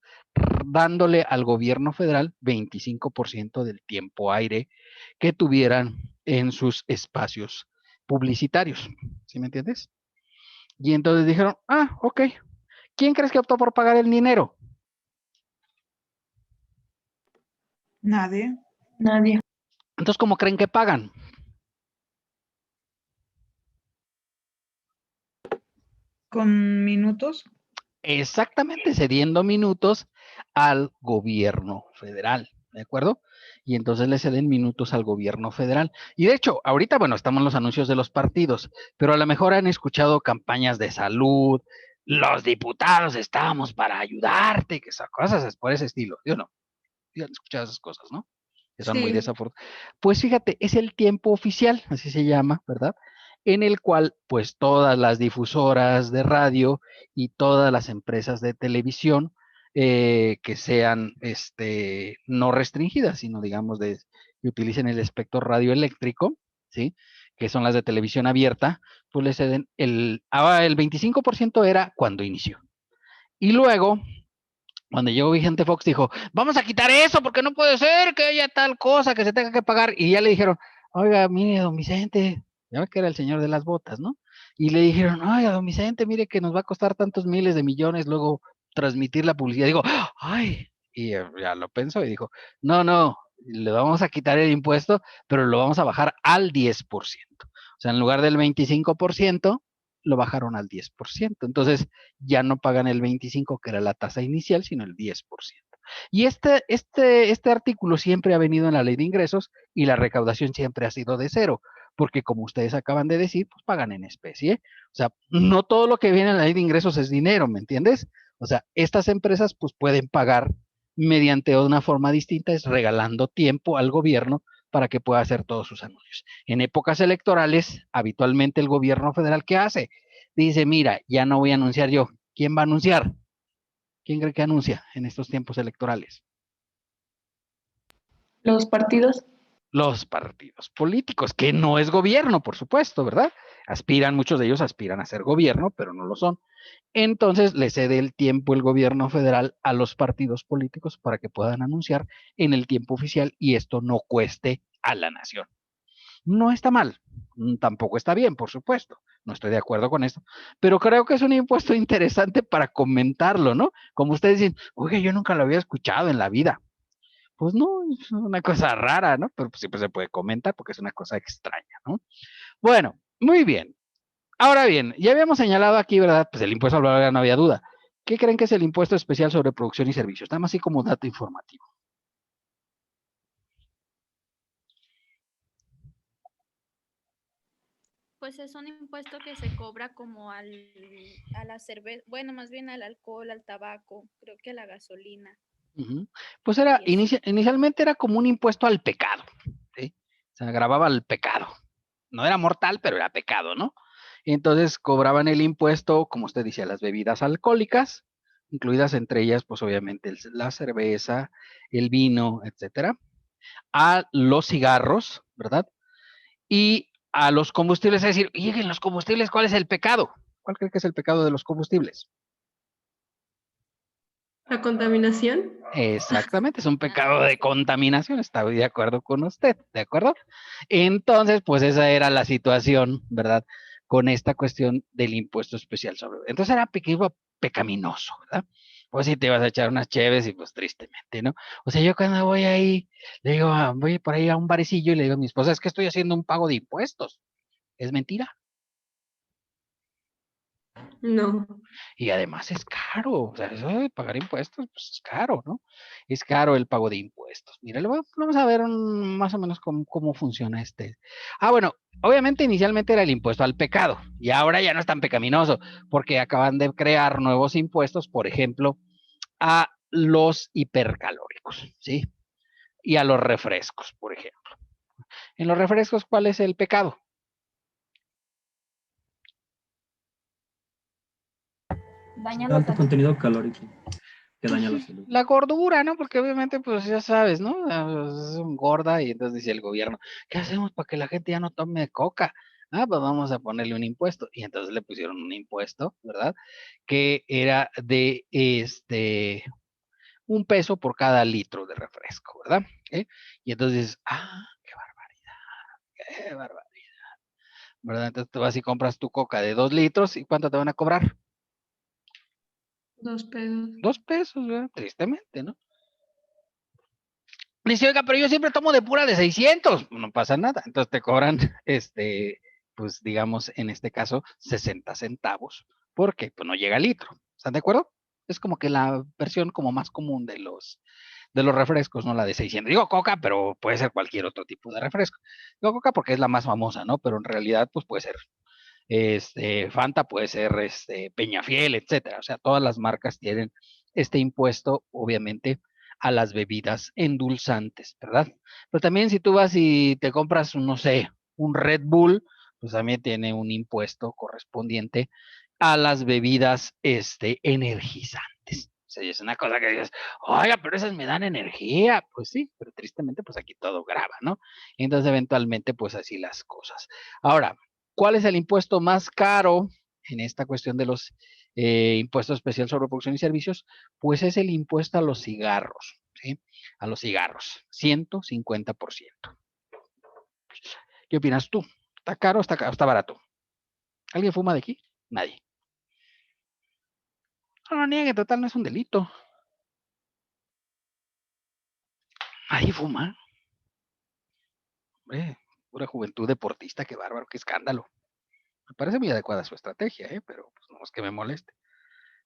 dándole al gobierno federal 25% del tiempo aire que tuvieran en sus espacios publicitarios. ¿Sí me entiendes? Y entonces dijeron, ok. ¿Quién crees que optó por pagar el dinero? Nadie. Nadie. Entonces, ¿cómo creen que pagan? Con minutos. Exactamente, cediendo minutos al gobierno federal, ¿de acuerdo? Y entonces le ceden minutos al gobierno federal. Y de hecho, ahorita, bueno, estamos en los anuncios de los partidos, pero a lo mejor han escuchado campañas de salud, los diputados estábamos para ayudarte, que esas cosas es por ese estilo, ¿sí o no? ¿Sí han escuchado esas cosas, no? Que son muy Sí. desafortunadas. Pues fíjate, es el tiempo oficial, así se llama, ¿verdad? En el cual, pues, todas las difusoras de radio y todas las empresas de televisión que sean no restringidas, sino digamos que utilicen el espectro radioeléctrico, ¿sí? Que son las de televisión abierta, pues le ceden el 25% era cuando inició. Y luego, cuando llegó Vicente Fox, dijo, vamos a quitar eso porque no puede ser que haya tal cosa que se tenga que pagar. Y ya le dijeron, oiga, mire, don Vicente, ya ve que era el señor de las botas, ¿no? Y le dijeron, oiga, don Vicente, mire que nos va a costar tantos miles de millones luego transmitir la publicidad. Digo, ay, y ya lo pensó y dijo, no, le vamos a quitar el impuesto, pero lo vamos a bajar al 10%. O sea, en lugar del 25%, lo bajaron al 10%. Entonces, ya no pagan el 25%, que era la tasa inicial, sino el 10%. Y este artículo siempre ha venido en la ley de ingresos y la recaudación siempre ha sido de cero, porque como ustedes acaban de decir, pues pagan en especie. O sea, no todo lo que viene en la ley de ingresos es dinero, ¿me entiendes? O sea, estas empresas pues pueden pagar mediante una forma distinta, es regalando tiempo al gobierno para que pueda hacer todos sus anuncios. En épocas electorales, habitualmente el gobierno federal, ¿qué hace? Dice, mira, ya no voy a anunciar yo. ¿Quién va a anunciar? ¿Quién cree que anuncia en estos tiempos electorales? Los partidos. Los partidos políticos, que no es gobierno, por supuesto, ¿verdad? Muchos de ellos aspiran a ser gobierno, pero no lo son. Entonces le cede el tiempo el gobierno federal a los partidos políticos para que puedan anunciar en el tiempo oficial y esto no cueste a la nación. No está mal, tampoco está bien, por supuesto, no estoy de acuerdo con esto, pero creo que es un impuesto interesante para comentarlo, ¿no? Como ustedes dicen, oye, yo nunca lo había escuchado en la vida. Pues no, es una cosa rara, ¿no? Pero pues siempre se puede comentar porque es una cosa extraña, ¿no? Bueno, muy bien. Ahora bien, ya habíamos señalado aquí, ¿verdad? Pues el impuesto al valor no había duda. ¿Qué creen que es el impuesto especial sobre producción y servicios? Nada más así como dato informativo. Pues es un impuesto que se cobra como a la cerveza, bueno, más bien al alcohol, al tabaco, creo que a la gasolina. Pues inicialmente era como un impuesto al pecado, ¿sí? Se agravaba el pecado. No era mortal, pero era pecado, ¿no? Entonces cobraban el impuesto, como usted decía, las bebidas alcohólicas, incluidas entre ellas, pues obviamente la cerveza, el vino, etcétera, a los cigarros, ¿verdad? Y a los combustibles, es decir, y en los combustibles, ¿cuál es el pecado? ¿Cuál cree que es el pecado de los combustibles? La contaminación. Exactamente, es un pecado de contaminación, estoy de acuerdo con usted, ¿de acuerdo? Entonces, pues esa era la situación, ¿verdad? Con esta cuestión del impuesto especial sobre. Entonces era pecaminoso, ¿verdad? Pues si te ibas a echar unas cheves y pues tristemente, ¿no? O sea, yo cuando voy ahí, le digo, voy por ahí a un barecillo y le digo a mi esposa, es que estoy haciendo un pago de impuestos. Es mentira. No. Y además es caro, o sea, eso de pagar impuestos, pues es caro, ¿no? Es caro el pago de impuestos. Mira, vamos a ver más o menos cómo funciona este. Ah, bueno, obviamente inicialmente era el impuesto al pecado y ahora ya no es tan pecaminoso porque acaban de crear nuevos impuestos, por ejemplo, a los hipercalóricos, ¿sí? Y a los refrescos, por ejemplo. En los refrescos, ¿cuál es el pecado? Daña Alto contenido calórico que daña la salud. La gordura, ¿no? Porque obviamente, pues ya sabes, ¿no? Es gorda y entonces dice el gobierno, ¿qué hacemos para que la gente ya no tome coca? Ah, pues vamos a ponerle un impuesto. Y entonces le pusieron un impuesto, ¿verdad? Que era de un peso por cada litro de refresco, ¿verdad? Y entonces dices, qué barbaridad, ¿verdad? Entonces te vas y compras tu coca de 2 litros y ¿cuánto te van a cobrar? 2 pesos. 2 pesos, ¿verdad? Tristemente, ¿no? Dice, oiga, pero yo siempre tomo de pura de 600. No pasa nada. Entonces te cobran, pues digamos, en este caso, 60 centavos. Porque pues no llega al litro. ¿Están de acuerdo? Es como que la versión como más común de los refrescos, no la de 600. Digo Coca, pero puede ser cualquier otro tipo de refresco. Digo Coca porque es la más famosa, ¿no? Pero en realidad, pues puede ser Fanta, puede ser Peñafiel, etcétera. O sea, todas las marcas tienen este impuesto, obviamente, a las bebidas endulzantes, ¿verdad? Pero también si tú vas y te compras, no sé, un Red Bull, pues también tiene un impuesto correspondiente a las bebidas energizantes. O sea, es una cosa que dices, oiga, pero esas me dan energía. Pues sí, pero tristemente, pues aquí todo graba, ¿no? Entonces, eventualmente, pues así las cosas. Ahora, ¿cuál es el impuesto más caro en esta cuestión de los impuestos especiales sobre producción y servicios? Pues es el impuesto a los cigarros, ¿sí? A los cigarros, 150%. ¿Qué opinas tú? ¿Está caro o está barato? ¿Alguien fuma de aquí? Nadie. No lo niegue, total, no es un delito. Nadie fuma. Hombre, pura juventud deportista, qué bárbaro, qué escándalo. Me parece muy adecuada su estrategia, pero pues no es que me moleste.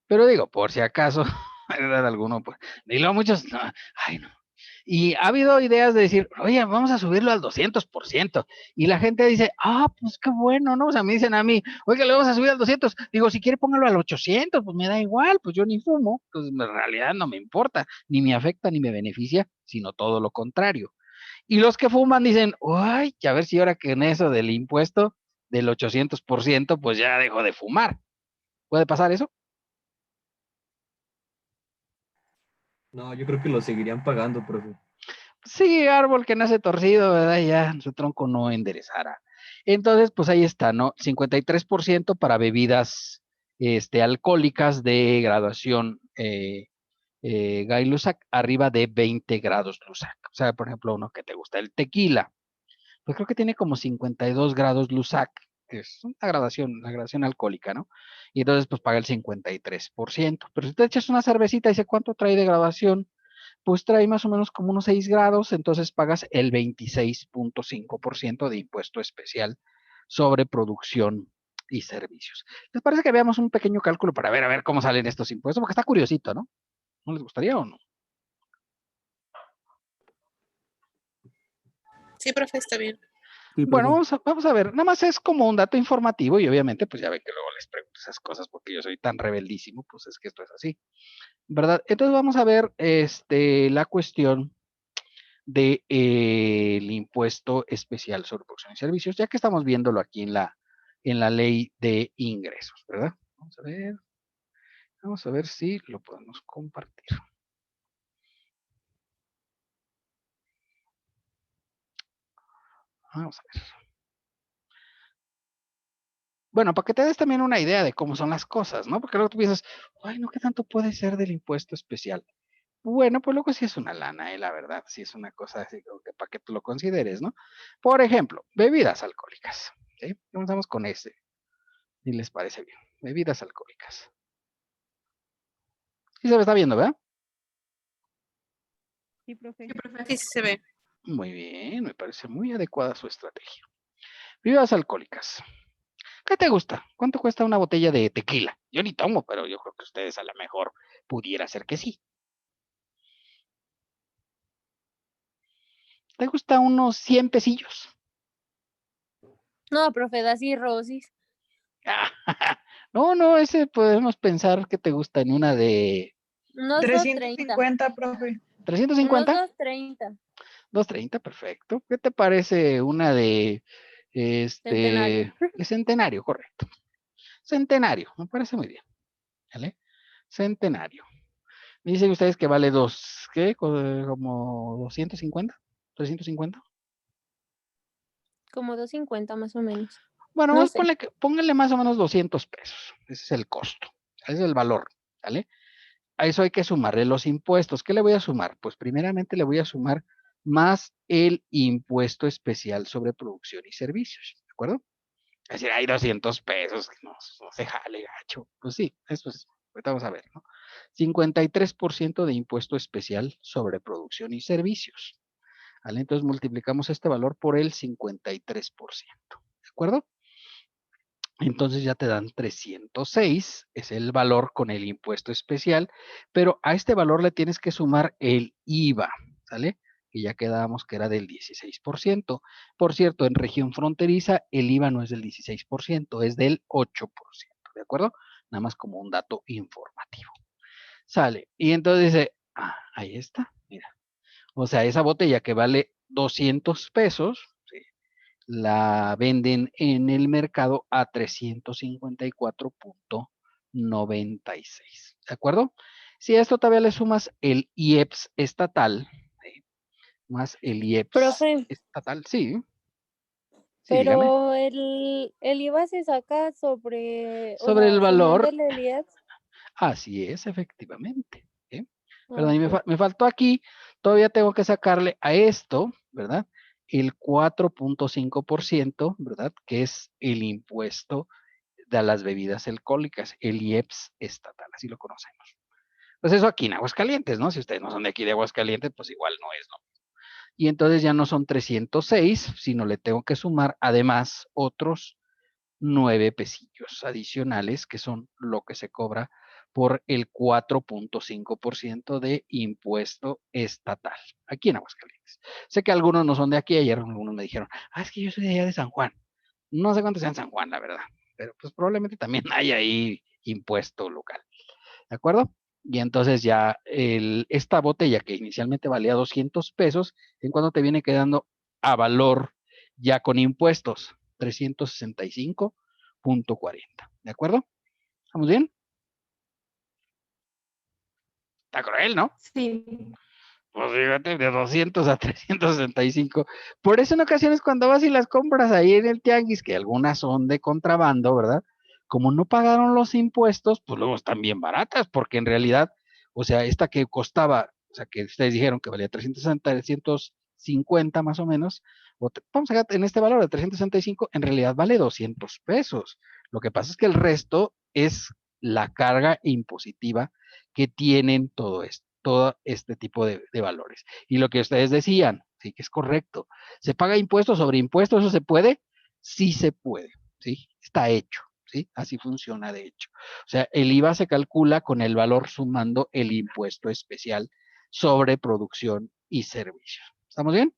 Pero digo, por si acaso, ¿verdad? Alguno, pues, y luego muchos, no, ay, no. Y ha habido ideas de decir, oye, vamos a subirlo al 200%. Y la gente dice, pues qué bueno, ¿no? O sea, me dicen a mí, oiga, le vamos a subir al 200. Digo, si quiere póngalo al 800, pues me da igual, pues yo ni fumo. Pues en realidad no me importa, ni me afecta, ni me beneficia, sino todo lo contrario. Y los que fuman dicen, ay, a ver si ahora que en eso del impuesto del 800%, pues ya dejo de fumar. ¿Puede pasar eso? No, yo creo que lo seguirían pagando, profe. Sí, árbol que nace torcido, ¿verdad? Ya su tronco no enderezará. Entonces, pues ahí está, ¿no? 53% para bebidas alcohólicas de graduación Gay Lussac, arriba de 20 grados Lussac. O sea, por ejemplo, uno que te gusta, el tequila, pues creo que tiene como 52 grados Lussac, que es la gradación alcohólica, ¿no? Y entonces, pues paga el 53%. Pero si te echas una cervecita, dice, ¿cuánto trae de graduación? Pues trae más o menos como unos 6 grados, entonces pagas el 26.5% de impuesto especial sobre producción y servicios. ¿Les parece que veamos un pequeño cálculo para ver a ver cómo salen estos impuestos? Porque está curiosito, ¿no? ¿No les gustaría o no? Sí, profe, está bien. Sí, Bueno, profe. vamos a ver, nada más es como un dato informativo y obviamente pues ya ven que luego les pregunto esas cosas porque yo soy tan rebeldísimo, pues es que esto es así, ¿verdad? Entonces vamos a ver la cuestión del impuesto especial sobre producción y servicios, ya que estamos viéndolo aquí en la en la ley de ingresos, ¿verdad? Vamos a ver si lo podemos compartir. Vamos a ver. Bueno, para que te des también una idea de cómo son las cosas, ¿no? Porque luego tú piensas, ay, no, ¿qué tanto puede ser del impuesto especial? Bueno, pues luego sí es una lana, la verdad, sí es una cosa así como que para que tú lo consideres, ¿no? Por ejemplo, bebidas alcohólicas, ¿sí? Comenzamos con ese, si les parece bien. Bebidas alcohólicas. Sí se me está viendo, ¿verdad? Sí, profe. Sí, sí se ve. Muy bien, me parece muy adecuada su estrategia. Bebidas alcohólicas. ¿Qué te gusta? ¿Cuánto cuesta una botella de tequila? Yo ni tomo, pero yo creo que ustedes a lo mejor pudiera ser que sí. ¿Te gusta unos 100 pesillos? No, profe, da cirrosis. No, ese podemos pensar que te gusta en una de Unos 230. 350, profe. Unos 350. 230. 230, perfecto. ¿Qué te parece una de Centenario. de centenario, correcto? Centenario, me parece muy bien. ¿Vale? Centenario. Me dicen ustedes que vale ¿qué? Como 250, 350. Como 250 más o menos. Bueno, No vamos, sé. pónganle más o menos 200 pesos. Ese es el costo. Ese es el valor. ¿Vale? A eso hay que sumarle los impuestos. ¿Qué le voy a sumar? Pues primeramente le voy a sumar más el impuesto especial sobre producción y servicios. ¿De acuerdo? Es decir, hay 200 pesos, que no se jale, gacho. Pues sí, eso es, ahorita vamos a ver, ¿no? 53% de impuesto especial sobre producción y servicios. ¿Vale? Entonces multiplicamos este valor por el 53%. ¿De acuerdo? Entonces ya te dan 306, es el valor con el impuesto especial, pero a este valor le tienes que sumar el IVA, ¿sale? Que ya quedábamos que era del 16%. Por cierto, en región fronteriza el IVA no es del 16%, es del 8%, ¿de acuerdo? Nada más como un dato informativo. Sale, y entonces dice, ahí está, mira. O sea, esa botella que vale 200 pesos, ¿sí? La venden en el mercado a 354.96. ¿De acuerdo? Si a esto todavía le sumas el IEPS estatal, ¿sí? Más el IEPS Profe, estatal, sí. Sí, dígame. pero el IVA se saca sobre, o Sobre el sea, valor, sumándole el IEPS. así es, efectivamente. ¿Sí? Perdón, y Ok. me faltó aquí, todavía tengo que sacarle a esto, ¿verdad? El 4.5%, ¿verdad? Que es el impuesto de las bebidas alcohólicas, el IEPS estatal, así lo conocemos. Pues eso aquí en Aguascalientes, ¿no? Si ustedes no son de aquí de Aguascalientes, pues igual no es, ¿no? Y entonces ya no son 306, sino le tengo que sumar además otros 9 pesillos adicionales, que son lo que se cobra por el 4.5% de impuesto estatal, aquí en Aguascalientes. Sé que algunos no son de aquí, ayer algunos me dijeron, es que yo soy de allá de San Juan. No sé cuánto sea en San Juan, la verdad, pero pues probablemente también hay ahí impuesto local, ¿de acuerdo? Y entonces ya esta botella que inicialmente valía 200 pesos, ¿en cuánto te viene quedando a valor ya con impuestos? 365.40, ¿de acuerdo? ¿Estamos bien? Está cruel, ¿no? Sí. Pues fíjate, de 200 a 365. Por eso en ocasiones cuando vas y las compras ahí en el tianguis, que algunas son de contrabando, ¿verdad? Como no pagaron los impuestos, pues luego están bien baratas, porque en realidad, o sea, esta que costaba, o sea, que ustedes dijeron que valía 360, 350 más o menos, vamos a en este valor de 365, en realidad vale 200 pesos. Lo que pasa es que el resto es la carga impositiva que tienen todo este tipo de valores. Y lo que ustedes decían, sí que es correcto. ¿Se paga impuesto sobre impuesto? ¿Eso se puede? Sí se puede, ¿sí? Está hecho, ¿sí? Así funciona de hecho. O sea, el IVA se calcula con el valor sumando el impuesto especial sobre producción y servicios. ¿Estamos bien?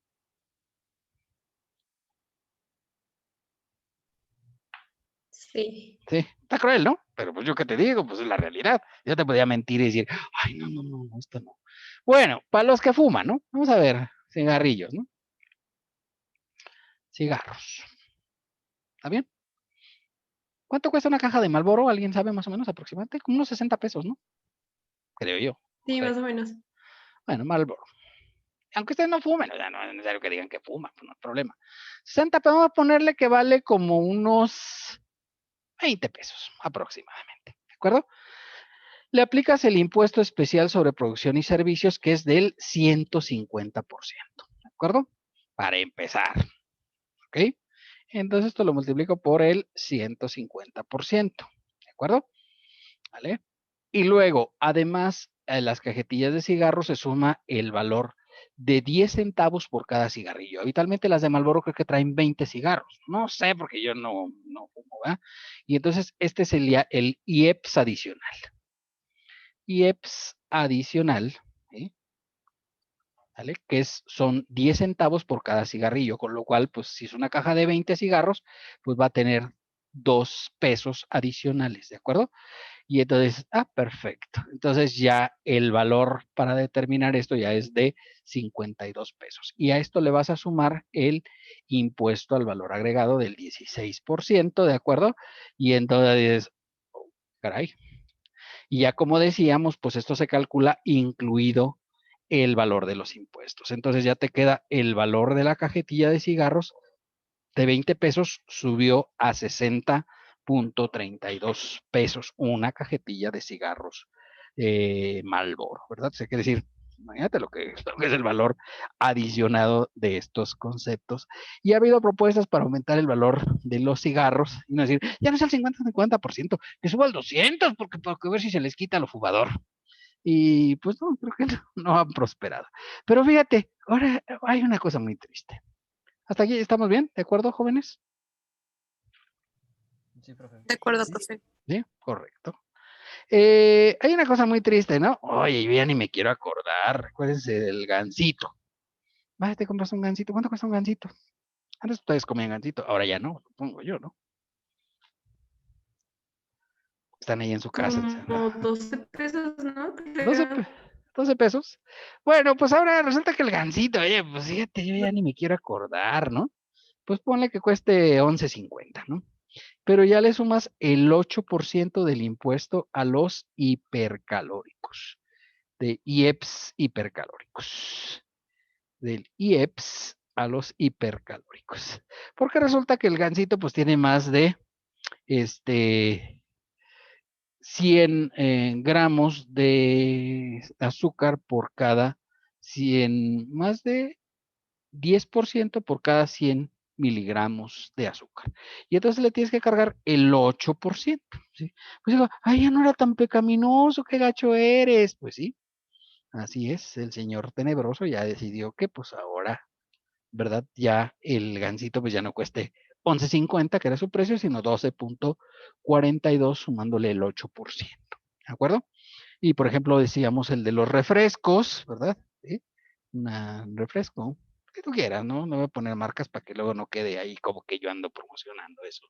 Sí. Sí, está cruel, ¿no? Pero pues yo qué te digo, pues es la realidad. Yo te podía mentir y decir, ay, no, esto no. Bueno, para los que fuman, ¿no? Vamos a ver, cigarrillos, ¿no? Cigarros. ¿Está bien? ¿Cuánto cuesta una caja de Marlboro? ¿Alguien sabe más o menos aproximadamente? Como unos 60 pesos, ¿no? Creo yo. Sí, Ok. más o menos. Bueno, Marlboro. Aunque ustedes no fumen, o sea, no es necesario que digan que fuman, pues no hay problema. 60, pero vamos a ponerle que vale como unos 20 pesos aproximadamente, ¿de acuerdo? Le aplicas el impuesto especial sobre producción y servicios, que es del 150%, ¿de acuerdo? Para empezar, ¿ok? Entonces esto lo multiplico por el 150%, ¿de acuerdo? ¿Vale? Y luego, además, a las cajetillas de cigarros se suma el valor de 10 centavos por cada cigarrillo. Habitualmente las de Marlboro creo que traen 20 cigarros. No sé, porque yo no fumo, ¿verdad? Y entonces este sería el IEPS adicional. IEPS adicional, ¿sí? ¿Vale? Que son 10 centavos por cada cigarrillo, con lo cual, pues si es una caja de 20 cigarros, pues va a tener 2 pesos adicionales, ¿de acuerdo? Y entonces, perfecto. Entonces ya el valor para determinar esto ya es de 52 pesos. Y a esto le vas a sumar el impuesto al valor agregado del 16%, ¿de acuerdo? Y entonces, caray. Y ya como decíamos, pues esto se calcula incluido el valor de los impuestos. Entonces ya te queda el valor de la cajetilla de cigarros de 20 pesos subió a 60.32 pesos una cajetilla de cigarros Marlboro, ¿verdad? O sea, quiere decir, imagínate lo que es el valor adicionado de estos conceptos. Y ha habido propuestas para aumentar el valor de los cigarros y no decir, ya no es el 50%, que suba al 200, porque a ver si se les quita lo fumador. Y pues no, creo que no han prosperado. Pero fíjate, ahora hay una cosa muy triste. ¿Hasta aquí estamos bien? ¿De acuerdo, jóvenes? Sí, profe. De acuerdo, profe. Sí, correcto. Hay una cosa muy triste, ¿no? Oye, yo ya ni me quiero acordar. Recuérdense del gansito. Vas y te compras un gansito. ¿Cuánto cuesta un gansito? Antes ustedes comían gansito, ahora ya no, supongo yo, ¿no? Están ahí en su casa. Como 12 pesos, ¿no? 12, Creo. 12 pesos. Bueno, pues ahora resulta que el gansito, oye, pues fíjate, yo ya ni me quiero acordar, ¿no? Pues ponle que cueste 11.50, ¿no? Pero ya le sumas el 8% del impuesto a los hipercalóricos, de IEPS hipercalóricos, del IEPS a los hipercalóricos. Porque resulta que el gansito pues tiene más de 100 gramos de azúcar por cada 100, más de 10% por cada 100 miligramos de azúcar. Y entonces le tienes que cargar el 8%. ¿Sí? Pues digo, ay, ya no era tan pecaminoso, qué gacho eres. Pues sí, así es, el señor tenebroso ya decidió que pues ahora, ¿verdad? Ya el gansito pues ya no cueste 11.50, que era su precio, sino 12.42 sumándole el 8%. ¿De acuerdo? Y por ejemplo decíamos el de los refrescos, ¿verdad? ¿Sí? Un refresco, que tú quieras, ¿no? No voy a poner marcas para que luego no quede ahí como que yo ando promocionando eso.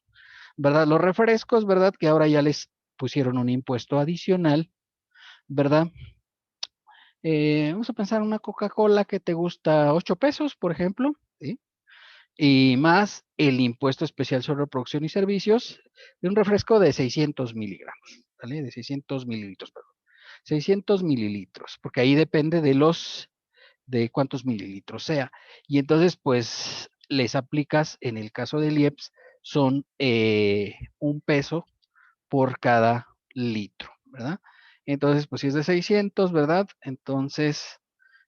¿Verdad? Los refrescos, ¿verdad? Que ahora ya les pusieron un impuesto adicional, ¿verdad? Vamos a pensar en una Coca-Cola que te gusta 8 pesos, por ejemplo, ¿sí? Y más el impuesto especial sobre producción y servicios de un refresco de 600 miligramos, ¿vale? De 600 mililitros, perdón. 600 mililitros, porque ahí depende de cuántos mililitros sea. Y entonces, pues, les aplicas, en el caso del IEPS, son 1 peso por cada litro, ¿verdad? Entonces, pues si es de 600, ¿verdad? Entonces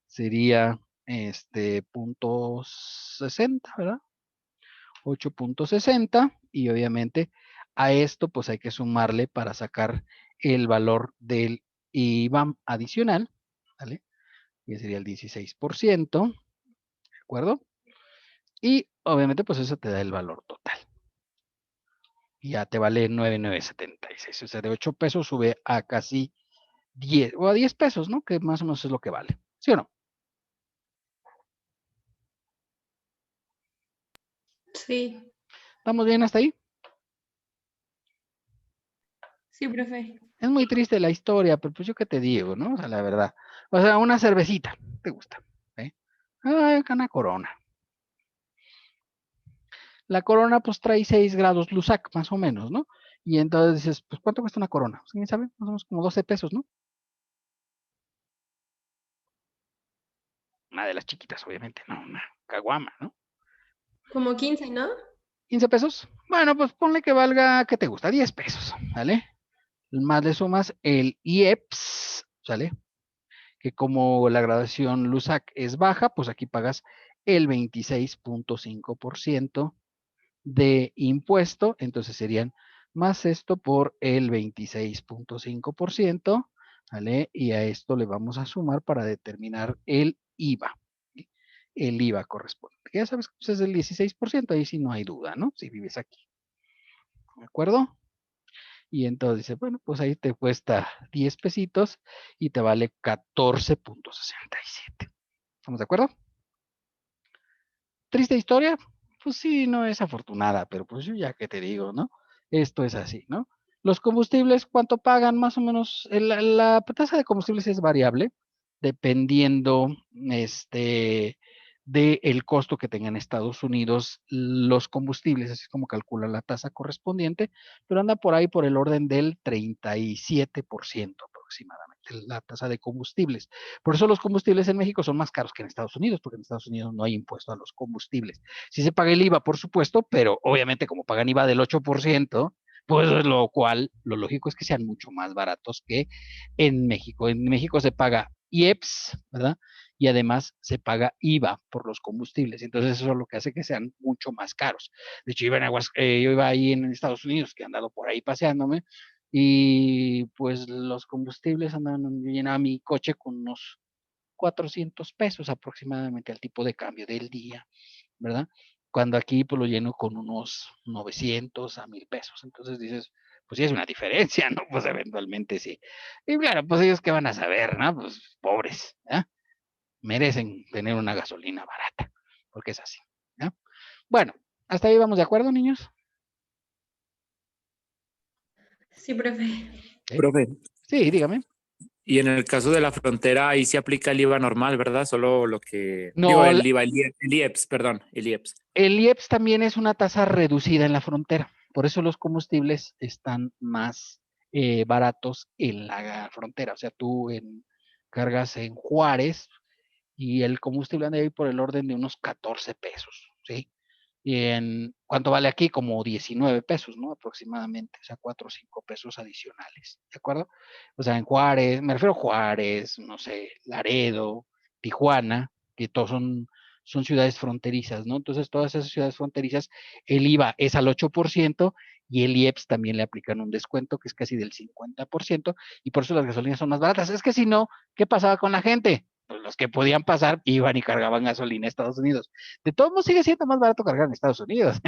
sería punto 60, ¿verdad? 8.60 y obviamente a esto pues hay que sumarle para sacar el valor del IVA adicional, ¿vale? Que sería el 16%, ¿de acuerdo? Y obviamente pues eso te da el valor total. Y ya te vale 9,976, o sea, de 8 pesos sube a casi 10, o a 10 pesos, ¿no? Que más o menos es lo que vale, ¿sí o no? Sí, ¿Estamos bien hasta ahí? sí, profe. Es muy triste la historia, pero pues yo qué te digo, ¿no? O sea, la verdad. O sea, una cervecita, ¿te gusta? ¿Eh? Ay, una Corona. La Corona pues trae 6 grados Lusac, más o menos, ¿no? Y entonces dices, pues, ¿cuánto cuesta una corona? ¿Quién sabe? Más o menos como 12 pesos, ¿no? Una de las chiquitas, obviamente, no, una caguama, ¿no? Como 15, ¿no? 15 pesos. Bueno, pues ponle que valga, ¿qué te gusta? 10 pesos, ¿vale? Más le sumas el IEPS, ¿sale? Que como la graduación LUSAC es baja, pues aquí pagas el 26.5% de impuesto, entonces serían más esto por el 26.5%, ¿vale? Y a esto le vamos a sumar para determinar el IVA. ¿Sí? El IVA corresponde. Ya sabes que pues, es el 16%, ahí sí no hay duda, ¿no? Si vives aquí. ¿De acuerdo? Y entonces dice, bueno, pues ahí te cuesta 10 pesitos y te vale 14.67. ¿Estamos de acuerdo? Triste historia, pues sí, no es afortunada, pero pues yo ya que te digo, ¿no? Esto es así, ¿no? Los combustibles, ¿cuánto pagan? Más o menos, la tasa de combustibles es variable, dependiendo, del costo que tengan Estados Unidos los combustibles, así es como calcula la tasa correspondiente, pero anda por ahí por el orden del 37% aproximadamente, la tasa de combustibles. Por eso los combustibles en México son más caros que en Estados Unidos, porque en Estados Unidos no hay impuesto a los combustibles. Sí se paga el IVA, por supuesto, pero obviamente como pagan IVA del 8%, pues lo cual, lo lógico es que sean mucho más baratos que en México. En México se paga IEPS, ¿verdad? Y además se paga IVA por los combustibles. Entonces eso es lo que hace que sean mucho más caros. De hecho, yo iba ahí en Estados Unidos, que he andado por ahí paseándome, y pues los combustibles andaban, yo llenaba mi coche con unos 400 pesos aproximadamente al tipo de cambio del día, ¿verdad? Cuando aquí pues lo lleno con unos 900 a 1000 pesos. Entonces dices, pues sí es una diferencia, ¿no? Pues eventualmente sí. Y claro, pues ellos qué van a saber, ¿no? Pues pobres, ¿eh? Merecen tener una gasolina barata, porque es así, ¿no? Bueno, hasta ahí vamos de acuerdo, niños. Sí, profe. ¿Eh? Profe, Sí, dígame. y en el caso de la frontera, ahí se aplica el IVA normal, ¿verdad? Solo lo que... Digo, No, el IVA, el IEPS, perdón, el IEPS. el IEPS también es una tasa reducida en la frontera, por eso los combustibles están más baratos en la frontera. O sea, tú cargas en Juárez y el combustible anda ahí por el orden de unos 14 pesos, ¿sí? Y ¿cuánto vale aquí? Como 19 pesos, ¿no? Aproximadamente, o sea, 4 o 5 pesos adicionales, ¿de acuerdo? O sea, en Juárez, me refiero a Juárez, no sé, Laredo, Tijuana, que todos son ciudades fronterizas, ¿no? Entonces, todas esas ciudades fronterizas, el IVA es al 8% y el IEPS también le aplican un descuento que es casi del 50%, y por eso las gasolinas son más baratas. Es que si no, ¿qué pasaba con la gente? Pues los que podían pasar iban y cargaban gasolina a Estados Unidos. De todos modos sigue siendo más barato cargar en Estados Unidos.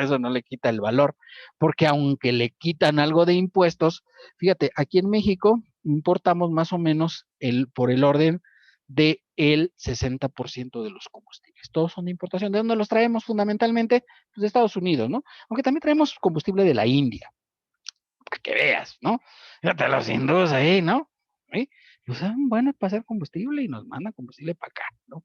Eso no le quita el valor, porque aunque le quitan algo de impuestos, fíjate, aquí en México importamos más o menos por el orden del 60% de los combustibles. Todos son de importación. ¿De dónde los traemos fundamentalmente? Pues de Estados Unidos, ¿no? Aunque también traemos combustible de la India, que veas, ¿no? Fíjate los hindúes ahí, ¿no? ¿Sí? Pues son buenos para hacer combustible y nos mandan combustible para acá, ¿no?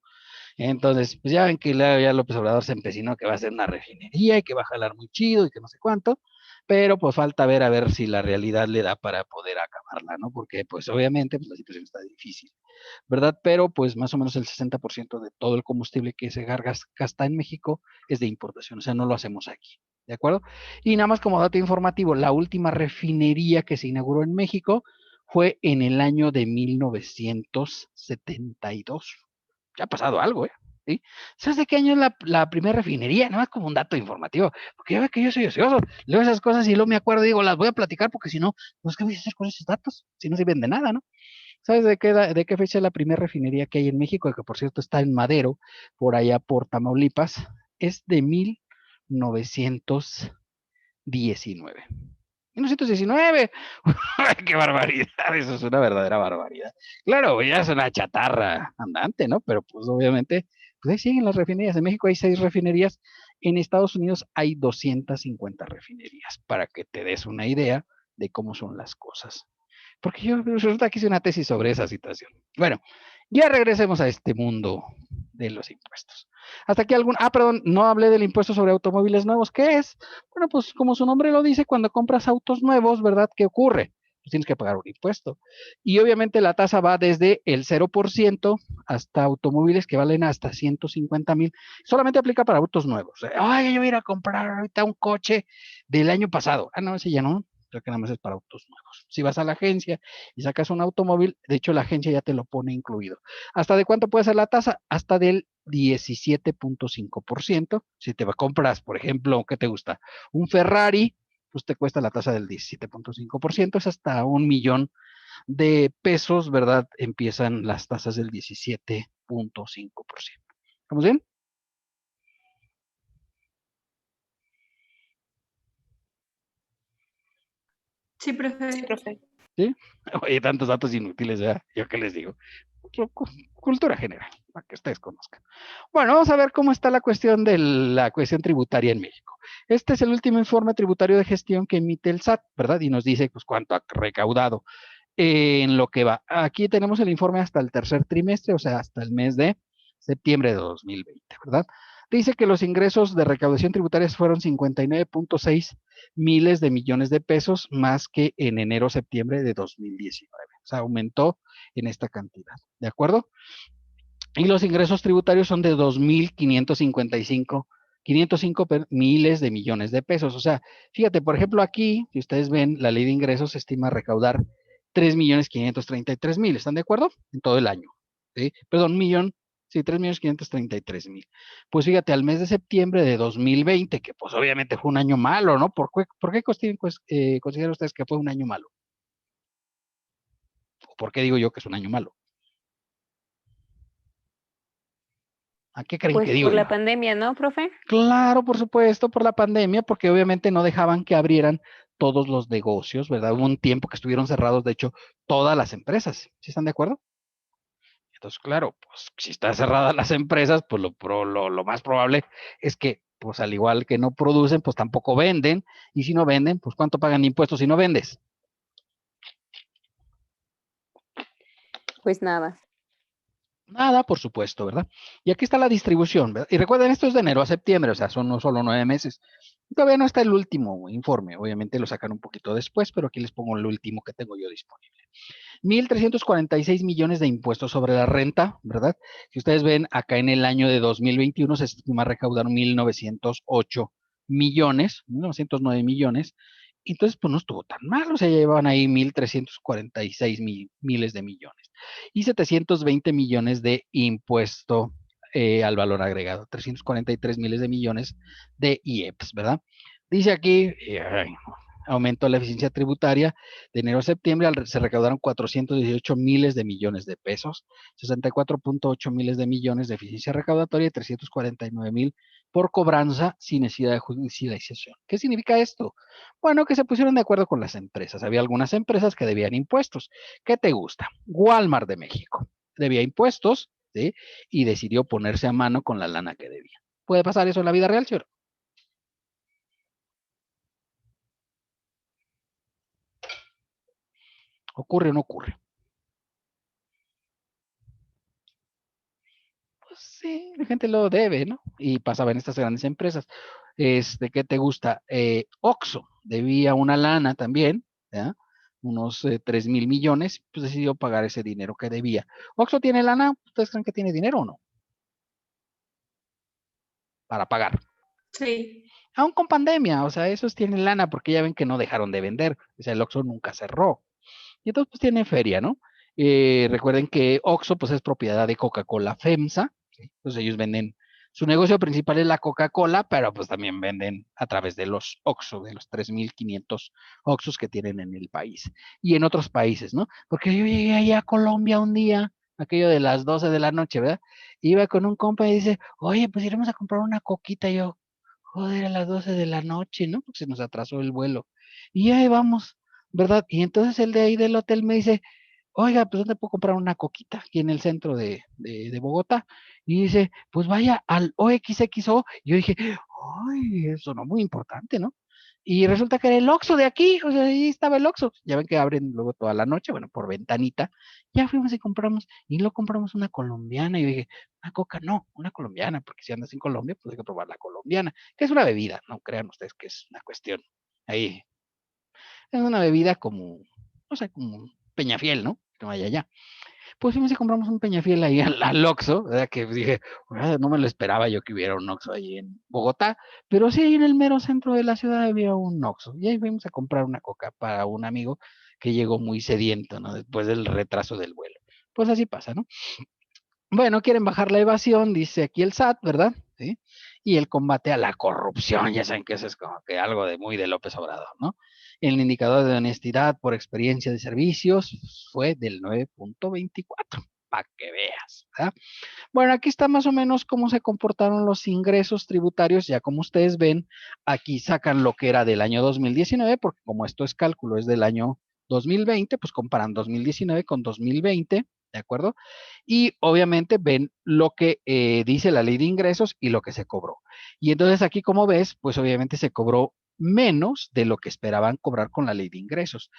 Entonces, pues ya ven que ya López Obrador se empecinó que va a hacer una refinería y que va a jalar muy chido y que no sé cuánto, pero pues falta ver a ver si la realidad le da para poder acabarla, ¿no? Porque pues obviamente pues, la situación está difícil, ¿verdad? Pero pues más o menos el 60% de todo el combustible que se gasta en México es de importación, o sea, no lo hacemos aquí, ¿de acuerdo? Y nada más como dato informativo, la última refinería que se inauguró en México fue en el año de 1972. Ya ha pasado algo, ¿eh? ¿Sí? ¿Sabes de qué año es la primera refinería? Nada más como un dato informativo, porque ya ve que yo soy ocioso, leo esas cosas y luego me acuerdo y digo, las voy a platicar porque si no, pues ¿qué voy a hacer con esos datos? Si no sirven de nada, ¿no? ¿Sabes de qué fecha es la primera refinería que hay en México? Que por cierto está en Madero, por allá por Tamaulipas. Es de 1919. 1919. ¡Qué barbaridad! Eso es una verdadera barbaridad. Claro, ya es una chatarra andante, ¿no? Pero pues obviamente, pues ahí siguen las refinerías. En México hay 6 refinerías. En Estados Unidos hay 250 refinerías, para que te des una idea de cómo son las cosas. Porque yo resulta que hice una tesis sobre esa situación. Bueno, ya regresemos a este mundo de los impuestos. Hasta aquí perdón, no hablé del impuesto sobre automóviles nuevos. ¿Qué es? Bueno, pues como su nombre lo dice, cuando compras autos nuevos, ¿verdad? ¿Qué ocurre? Pues tienes que pagar un impuesto. Y obviamente la tasa va desde el 0% hasta automóviles que valen hasta 150,000. Solamente aplica para autos nuevos. Ay, yo voy a ir a comprar ahorita un coche del año pasado. Ah, no, ese ya no. Creo que nada más es para autos nuevos. Si vas a la agencia y sacas un automóvil, de hecho la agencia ya te lo pone incluido. ¿Hasta de cuánto puede ser la tasa? Hasta del 17.5%. Si te compras, por ejemplo, ¿qué te gusta? Un Ferrari, pues te cuesta la tasa del 17.5%, es hasta 1,000,000 de pesos, ¿verdad? Empiezan las tasas del 17.5%. ¿Estamos bien? Sí, profe. Sí, profe. ¿Sí? Oye, tantos datos inútiles, ¿verdad? ¿Yo qué les digo? Cultura general, para que ustedes conozcan. Bueno, vamos a ver cómo está la cuestión de la cuestión tributaria en México. Este es el último informe tributario de gestión que emite el SAT, ¿verdad? Y nos dice, pues, cuánto ha recaudado en lo que va. Aquí tenemos el informe hasta el tercer trimestre, o sea, hasta el mes de septiembre de 2020, ¿verdad? Dice que los ingresos de recaudación tributaria fueron 59.6 miles de millones de pesos más que en enero-septiembre de 2019. O sea, aumentó en esta cantidad, ¿de acuerdo? Y los ingresos tributarios son de 2.505 miles de millones de pesos. O sea, fíjate, por ejemplo, aquí, si ustedes ven, la ley de ingresos se estima recaudar 3.533.000. ¿Están de acuerdo? En todo el año. ¿Sí? Perdón, 3.533.000. Pues fíjate, al mes de septiembre de 2020, que pues obviamente fue un año malo, ¿no? ¿Por qué consideran ustedes que fue un año malo? ¿O por qué digo yo que es un año malo? ¿A qué creen Pues que digo por la yo? pandemia, ¿no, profe? Claro, por supuesto, por la pandemia, porque obviamente no dejaban que abrieran todos los negocios, ¿verdad? Hubo un tiempo que estuvieron cerrados, de hecho, todas las empresas. ¿Sí están de acuerdo? Entonces, claro, pues si están cerradas las empresas, pues lo más probable es que, pues al igual que no producen, pues tampoco venden. Y si no venden, pues ¿cuánto pagan impuestos si no vendes? Pues nada. Nada, por supuesto, ¿verdad? Y aquí está la distribución, ¿verdad? Y recuerden, esto es de enero a septiembre, o sea, son no solo 9 meses. Todavía no está el último informe, obviamente lo sacan un poquito después, pero aquí les pongo el último que tengo yo disponible. 1.346 millones de impuestos sobre la renta, ¿verdad? Si ustedes ven, acá en el año de 2021 se estima recaudar 1.908 millones, 1.909 millones, entonces pues no estuvo tan mal, o sea, ya llevaban ahí 1.346 miles de millones y 720 millones de impuesto al valor agregado, 343 miles de millones de IEPS, ¿verdad? Dice aquí, aumentó la eficiencia tributaria de enero a septiembre, se recaudaron 418 miles de millones de pesos, 64.8 miles de millones de eficiencia recaudatoria y 349,000 por cobranza sin necesidad de judicialización. ¿Qué significa esto? Bueno, que se pusieron de acuerdo con las empresas. Había algunas empresas que debían impuestos. ¿Qué te gusta? Walmart de México debía impuestos, ¿sí? Y decidió ponerse a mano con la lana que debía. ¿Puede pasar eso en la vida real, señor? ¿Ocurre o no ocurre? Pues sí, la gente lo debe, ¿no? Y pasaba en estas grandes empresas. ¿Qué te gusta? Oxxo debía una lana también, ¿ya? Unos 3,000 millones, pues decidió pagar ese dinero que debía. ¿Oxxo tiene lana? ¿Ustedes creen que tiene dinero o no? Para pagar. Sí. Aún con pandemia, o sea, esos tienen lana porque ya ven que no dejaron de vender. O sea, el Oxxo nunca cerró. Y entonces, pues tiene feria, ¿no? Recuerden que Oxxo, pues es propiedad de Coca-Cola FEMSA. ¿Sí? Entonces ellos venden, su negocio principal es la Coca-Cola, pero pues también venden a través de los Oxxo, de los 3,500 Oxxos que tienen en el país. Y en otros países, ¿no? Porque yo llegué allá a Colombia un día, aquello de las 12 de la noche, ¿verdad? Iba con un compa y dice, oye, pues iremos a comprar una coquita. Y yo, joder, a las 12 de la noche, ¿no? Porque se nos atrasó el vuelo. Y ahí vamos, ¿verdad? Y entonces el de ahí del hotel me dice, oiga, pues ¿dónde puedo comprar una coquita? Aquí en el centro de Bogotá. Y dice, pues vaya al OXXO. Y yo dije, ay, eso no, muy importante, ¿no? Y resulta que era el Oxxo de aquí, o sea, ahí estaba el Oxxo. Ya ven que abren luego toda la noche, bueno, por ventanita. Ya fuimos y lo compramos una colombiana. Y yo dije, una coca, no, una colombiana, porque si andas en Colombia, pues hay que probar la colombiana, que es una bebida, no crean ustedes que es una cuestión ahí. Es una bebida como, no sé, como Peñafiel, ¿no? Que vaya allá. Pues fuimos y compramos un Peñafiel ahí al Oxxo, ¿verdad? Que dije, no me lo esperaba yo que hubiera un Oxxo ahí en Bogotá, pero sí ahí en el mero centro de la ciudad había un Oxxo. Y ahí fuimos a comprar una coca para un amigo que llegó muy sediento, ¿no? Después del retraso del vuelo. Pues así pasa, ¿no? Bueno, quieren bajar la evasión, dice aquí el SAT, ¿verdad? ¿Sí? Y el combate a la corrupción, ya saben que eso es como que algo de muy de López Obrador, ¿no? El indicador de honestidad por experiencia de servicios fue del 9.24, para que veas, ¿verdad? Bueno, aquí está más o menos cómo se comportaron los ingresos tributarios, ya como ustedes ven, aquí sacan lo que era del año 2019, porque como esto es cálculo, es del año 2020, pues comparan 2019 con 2020, ¿de acuerdo? Y obviamente ven lo que dice la ley de ingresos y lo que se cobró. Y entonces aquí, como ves, pues obviamente se cobró menos de lo que esperaban cobrar con la ley de ingresos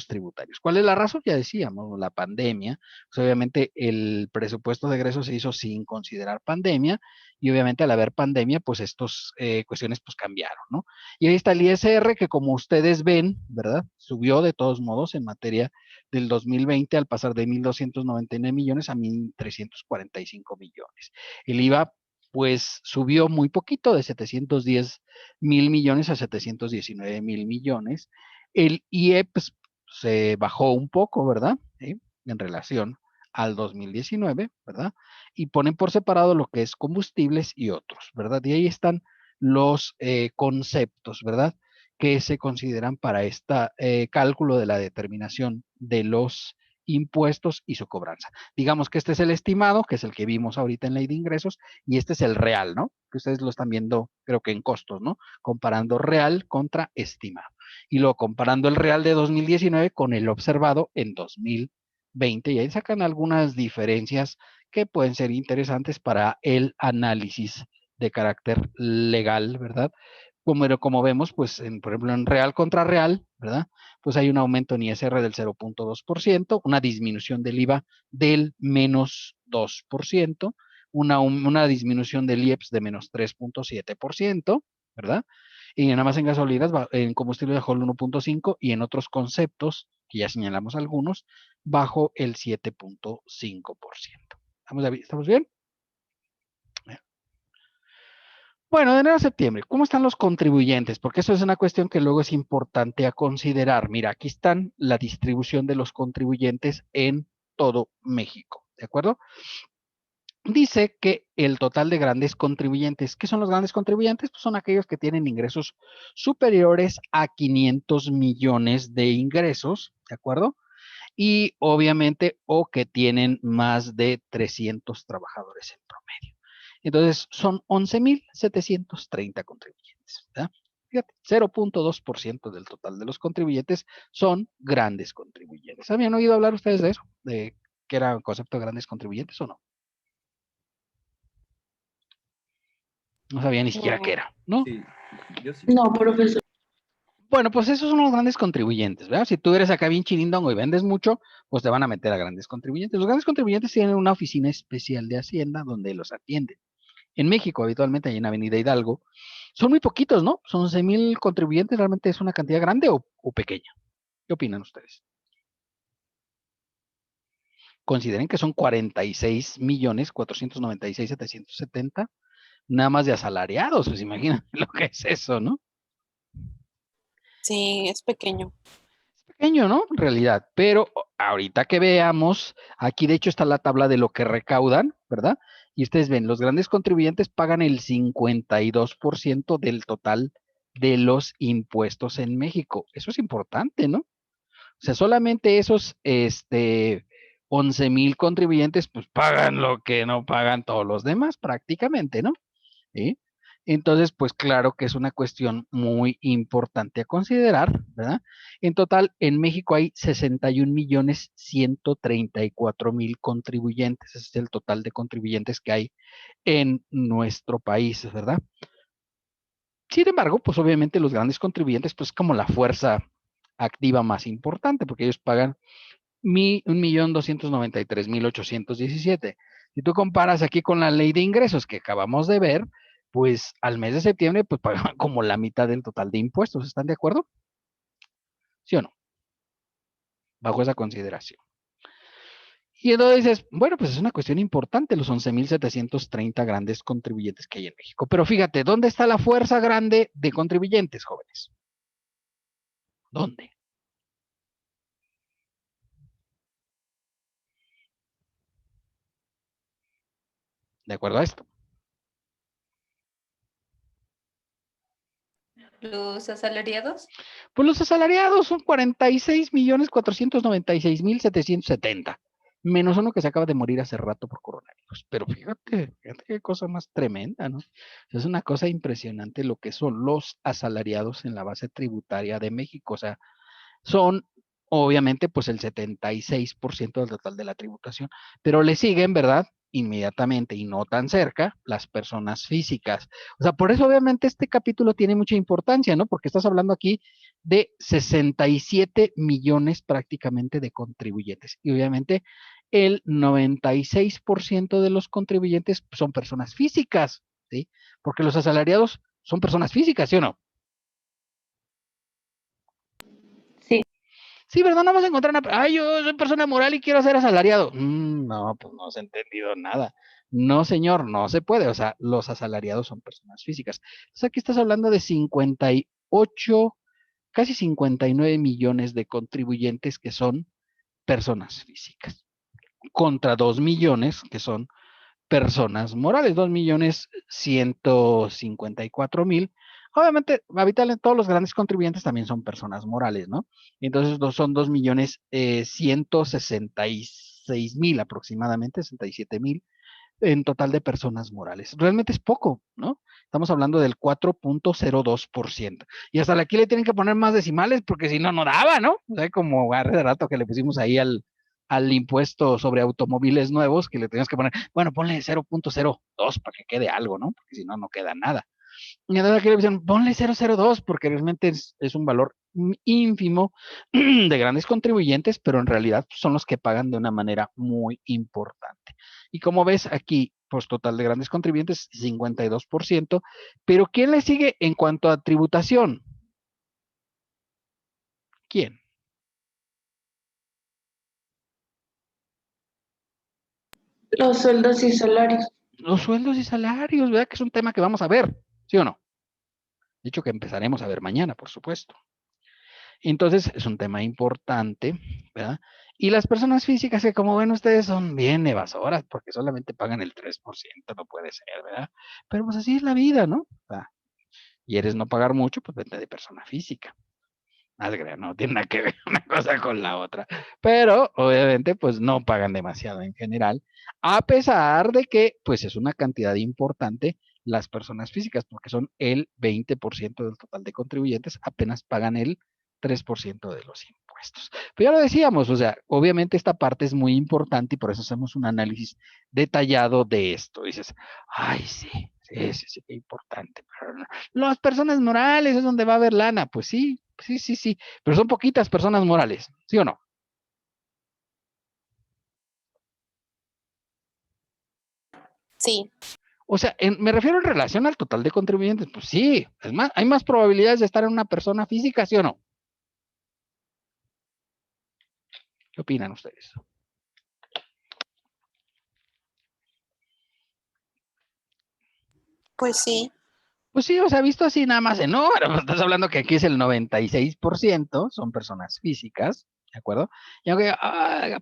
tributarios. ¿Cuál es la razón? Ya decíamos, la pandemia. Pues obviamente el presupuesto de egresos se hizo sin considerar pandemia y obviamente al haber pandemia, pues estas cuestiones pues cambiaron, ¿no? Y ahí está el ISR que como ustedes ven, ¿verdad? Subió de todos modos en materia del 2020 al pasar de 1.299 millones a 1.345 millones. El IVA pues subió muy poquito, de 710.000 millones a 719.000 millones. El IEPS se bajó un poco, ¿verdad? ¿Sí? En relación al 2019, ¿verdad? Y ponen por separado lo que es combustibles y otros, ¿verdad? Y ahí están los conceptos, ¿verdad? Que se consideran para este cálculo de la determinación de los impuestos y su cobranza. Digamos que este es el estimado, que es el que vimos ahorita en ley de ingresos, y este es el real, ¿no? Que ustedes lo están viendo, creo que en costos, ¿no? Comparando real contra estimado. Y luego comparando el real de 2019 con el observado en 2020, y ahí sacan algunas diferencias que pueden ser interesantes para el análisis de carácter legal, ¿verdad? Como vemos, pues, por ejemplo, en real contra real, ¿verdad? Pues hay un aumento en ISR del 0.2%, una disminución del IVA del menos 2%, una disminución del IEPS de menos 3.7%, ¿verdad? Y nada más en gasolinas, en combustible bajó el 1.5% y en otros conceptos, que ya señalamos algunos, bajo el 7.5%. ¿Estamos bien? Bueno, de enero a septiembre, ¿cómo están los contribuyentes? Porque eso es una cuestión que luego es importante a considerar. Mira, aquí están la distribución de los contribuyentes en todo México, ¿de acuerdo? Dice que el total de grandes contribuyentes, ¿qué son los grandes contribuyentes? Pues son aquellos que tienen ingresos superiores a 500 millones de ingresos, ¿de acuerdo? Y obviamente, o que tienen más de 300 trabajadores en promedio. Entonces, son 11.730 contribuyentes, ¿verdad? Fíjate, 0.2% del total de los contribuyentes son grandes contribuyentes. ¿Habían oído hablar ustedes de eso? ¿De qué era el concepto de grandes contribuyentes o no? No sabía ni siquiera qué era, ¿no? Sí, yo sí. No, profesor. Bueno, pues esos son los grandes contribuyentes, ¿verdad? Si tú eres acá bien chirindongo y vendes mucho, pues te van a meter a grandes contribuyentes. Los grandes contribuyentes tienen una oficina especial de Hacienda donde los atienden. En México, habitualmente, ahí en Avenida Hidalgo, son muy poquitos, ¿no? Son 11.000 contribuyentes, ¿realmente es una cantidad grande o pequeña? ¿Qué opinan ustedes? Consideren que son 46.496.770 nada más de asalariados, pues imagínate lo que es eso, ¿no? Sí, es pequeño. Pequeño, ¿no? En realidad, pero ahorita que veamos, aquí de hecho está la tabla de lo que recaudan, ¿verdad? Y ustedes ven, los grandes contribuyentes pagan el 52% del total de los impuestos en México. Eso es importante, ¿no? O sea, solamente esos 11.000 contribuyentes, pues pagan lo que no pagan todos los demás, prácticamente, ¿no? ¿Sí? Entonces, pues claro que es una cuestión muy importante a considerar, ¿verdad? En total, en México hay 61.134.000 contribuyentes. Ese es el total de contribuyentes que hay en nuestro país, ¿verdad? Sin embargo, pues obviamente los grandes contribuyentes, pues como la fuerza activa más importante, porque ellos pagan 1.293.817. Si tú comparas aquí con la ley de ingresos que acabamos de ver, pues al mes de septiembre, pues pagaban como la mitad del total de impuestos. ¿Están de acuerdo? ¿Sí o no? Bajo esa consideración. Y entonces dices, bueno, pues es una cuestión importante los 11.730 grandes contribuyentes que hay en México. Pero fíjate, ¿dónde está la fuerza grande de contribuyentes, jóvenes? ¿Dónde? De acuerdo a esto. ¿Los asalariados? Pues los asalariados son 46.496.770, menos uno que se acaba de morir hace rato por coronavirus. Pero fíjate qué cosa más tremenda, ¿no? Es una cosa impresionante lo que son los asalariados en la base tributaria de México. O sea, son obviamente pues el 76% del total de la tributación, pero le siguen, ¿verdad? Inmediatamente y no tan cerca, las personas físicas. O sea, por eso obviamente este capítulo tiene mucha importancia, ¿no? Porque estás hablando aquí de 67 millones prácticamente de contribuyentes. Y obviamente el 96% de los contribuyentes son personas físicas, ¿sí? Porque los asalariados son personas físicas, ¿sí o no? Sí. Sí, ¿verdad? No vamos a encontrar una... Ay, yo soy persona moral y quiero ser asalariado. No, pues no se ha entendido nada. No, señor, no se puede. O sea, los asalariados son personas físicas. Entonces aquí estás hablando de 58, casi 59 millones de contribuyentes que son personas físicas, contra 2 millones que son personas morales, 2.154.000. Obviamente, todos los grandes contribuyentes también son personas morales, ¿no? Entonces son 2.166.000 aproximadamente, 67.000 en total de personas morales. Realmente es poco, ¿no? Estamos hablando del 4.02%. Y hasta aquí le tienen que poner más decimales porque si no, no daba, ¿no? O sea, como hace rato que le pusimos ahí al impuesto sobre automóviles nuevos, que le tenías que poner, bueno, ponle 0.02 para que quede algo, ¿no? Porque si no, no queda nada. Y entonces aquí le dicen, ponle 0.02 porque realmente es un valor ínfimo de grandes contribuyentes, pero en realidad son los que pagan de una manera muy importante. Y como ves aquí, pues total de grandes contribuyentes, 52%, pero ¿quién le sigue en cuanto a tributación? ¿Quién? Los sueldos y salarios. Los sueldos y salarios, ¿verdad? Que es un tema que vamos a ver, ¿sí o no? Dicho que empezaremos a ver mañana, por supuesto. Entonces, es un tema importante, ¿verdad? Y las personas físicas que, como ven ustedes, son bien evasoras, porque solamente pagan el 3%, no puede ser, ¿verdad? Pero pues así es la vida, ¿no? O sea, quieres no pagar mucho, pues vete de persona física. No tiene nada que ver una cosa con la otra. Pero, obviamente, pues no pagan demasiado en general, a pesar de que, pues es una cantidad importante las personas físicas, porque son el 20% del total de contribuyentes, apenas pagan el 3% de los impuestos. Pero ya lo decíamos, o sea, obviamente esta parte es muy importante y por eso hacemos un análisis detallado de esto. Dices, ay, sí, qué importante. Pero las personas morales es donde va a haber lana. Pues sí, sí, pero son poquitas personas morales, ¿sí o no? Sí. O sea, me refiero en relación al total de contribuyentes, pues sí, es más, hay más probabilidades de estar en una persona física, ¿sí o no? ¿Qué opinan ustedes? Pues sí. Pues sí, o sea, visto así nada más en números, pues estás hablando que aquí es el 96%, son personas físicas, ¿de acuerdo? Y aunque,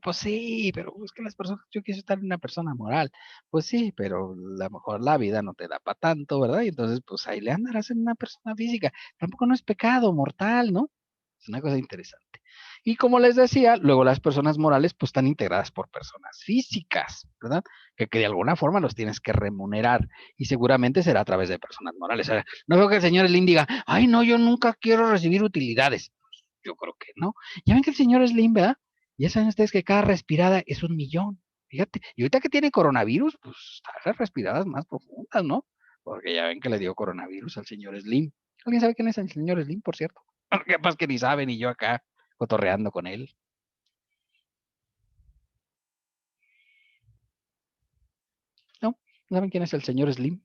pues sí, pero es que las personas, yo quiero estar en una persona moral, pues sí, pero a lo mejor la vida no te da para tanto, ¿verdad? Y entonces, pues ahí le andarás en una persona física. Tampoco no es pecado mortal, ¿no? Es una cosa interesante. Y como les decía, luego las personas morales, pues están integradas por personas físicas, ¿verdad? Que de alguna forma los tienes que remunerar y seguramente será a través de personas morales. O sea, no creo que el señor Slim diga, ay, no, yo nunca quiero recibir utilidades. Pues, yo creo que no. Ya ven que el señor Slim, ¿verdad? Ya saben ustedes que cada respirada es 1.000.000. Fíjate. Y ahorita que tiene coronavirus, pues están las respiradas más profundas, ¿no? Porque ya ven que le dio coronavirus al señor Slim. ¿Alguien sabe quién es el señor Slim, por cierto? Capaz que ni saben y yo acá cotorreando con él. ¿No? ¿No saben quién es el señor Slim?